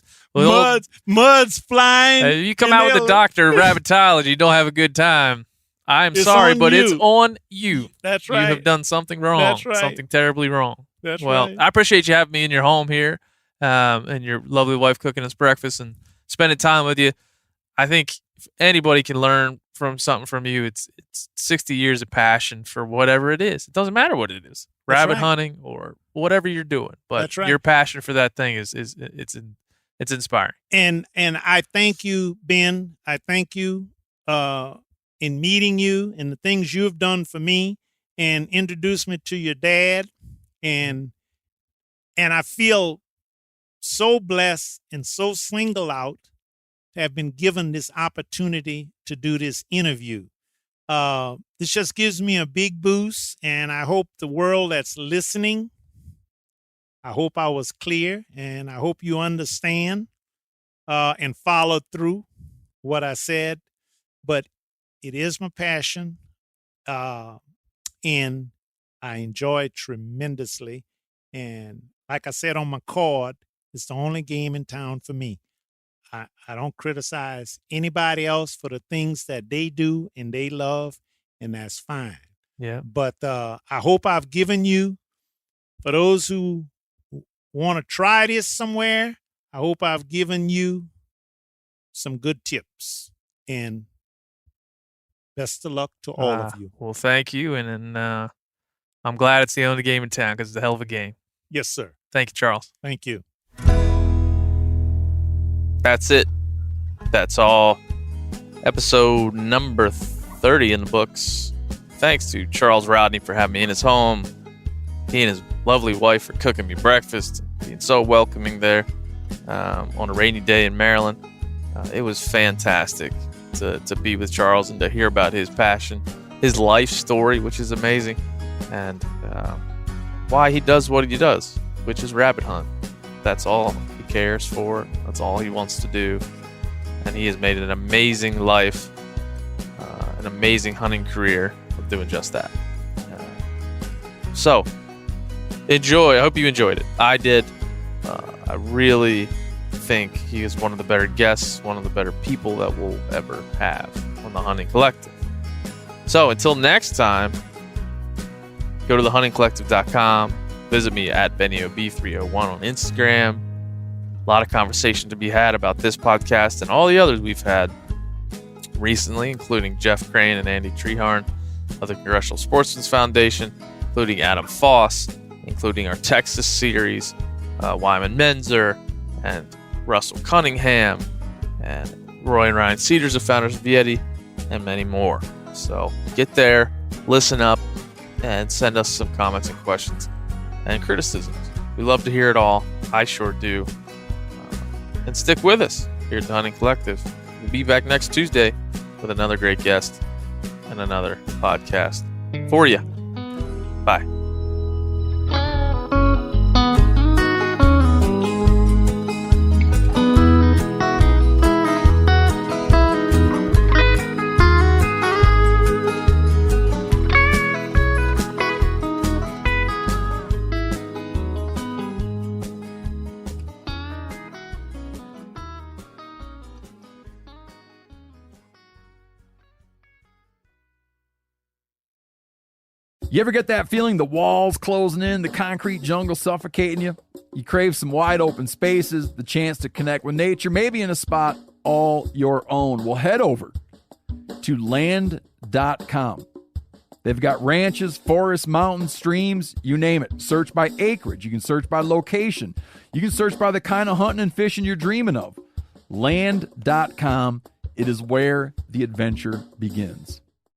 mud's flying. If you come out with the doctor of rabbitology, you don't have a good time. I'm sorry, but it's on you. That's right. You have done something wrong. That's right. Something terribly wrong. That's well, right. I appreciate you having me in your home here, and your lovely wife cooking us breakfast and spending time with you. I think if anybody can learn from something from you, it's 60 years of passion for whatever it is. It doesn't matter what it is, rabbit hunting or whatever you're doing. But your passion for that thing is it's inspiring. And I thank you, Ben. I thank you in meeting you and the things you have done for me and introduced me to your dad. And I feel so blessed and so singled out to have been given this opportunity to do this interview. This just gives me a big boost, and I hope the world that's listening, I hope I was clear, and I hope you understand and follow through what I said. But it is my passion, and I enjoy it tremendously. And like I said on my card, it's the only game in town for me. I don't criticize anybody else for the things that they do and they love, and that's fine. Yeah. But I hope I've given you, for those who want to try this somewhere, I hope I've given you some good tips. And best of luck to all of you. Well, thank you. And I'm glad it's the only game in town because it's a hell of a game. Yes, sir. Thank you, Charles. Thank you. That's it. That's all. Episode number 30 in the books. Thanks to Charles Rodney for having me in his home. He and his lovely wife for cooking me breakfast, being so welcoming there on a rainy day in Maryland. It was fantastic to be with Charles and to hear about his passion, his life story, which is amazing, and why he does what he does, which is rabbit hunt. That's all he cares for. That's all he wants to do. And he has made an amazing life, an amazing hunting career of doing just that. So, enjoy. I hope you enjoyed it. I did. I really think he is one of the better guests, one of the better people that we'll ever have on the Hunting Collective. So, until next time, go to thehuntingcollective.com. Visit me at BennyOB301 on Instagram. A lot of conversation to be had about this podcast and all the others we've had recently, including Jeff Crane and Andy Treharn of the Congressional Sportsmen's Foundation, including Adam Foss, including our Texas series, Wyman Menzer, and Russell Cunningham, and Roy and Ryan Cedars, the founders of Yeti, and many more. So get there, listen up, and send us some comments and questions and criticisms. We love to hear it all. I sure do. And stick with us here at the Hunting Collective. We'll be back next Tuesday with another great guest and another podcast for you. Bye. You ever get that feeling the walls closing in, the concrete jungle suffocating you? You crave some wide open spaces, the chance to connect with nature, maybe in a spot all your own. Well, head over to land.com. They've got ranches, forests, mountains, streams, you name it. Search by acreage. You can search by location. You can search by the kind of hunting and fishing you're dreaming of. Land.com. It is where the adventure begins.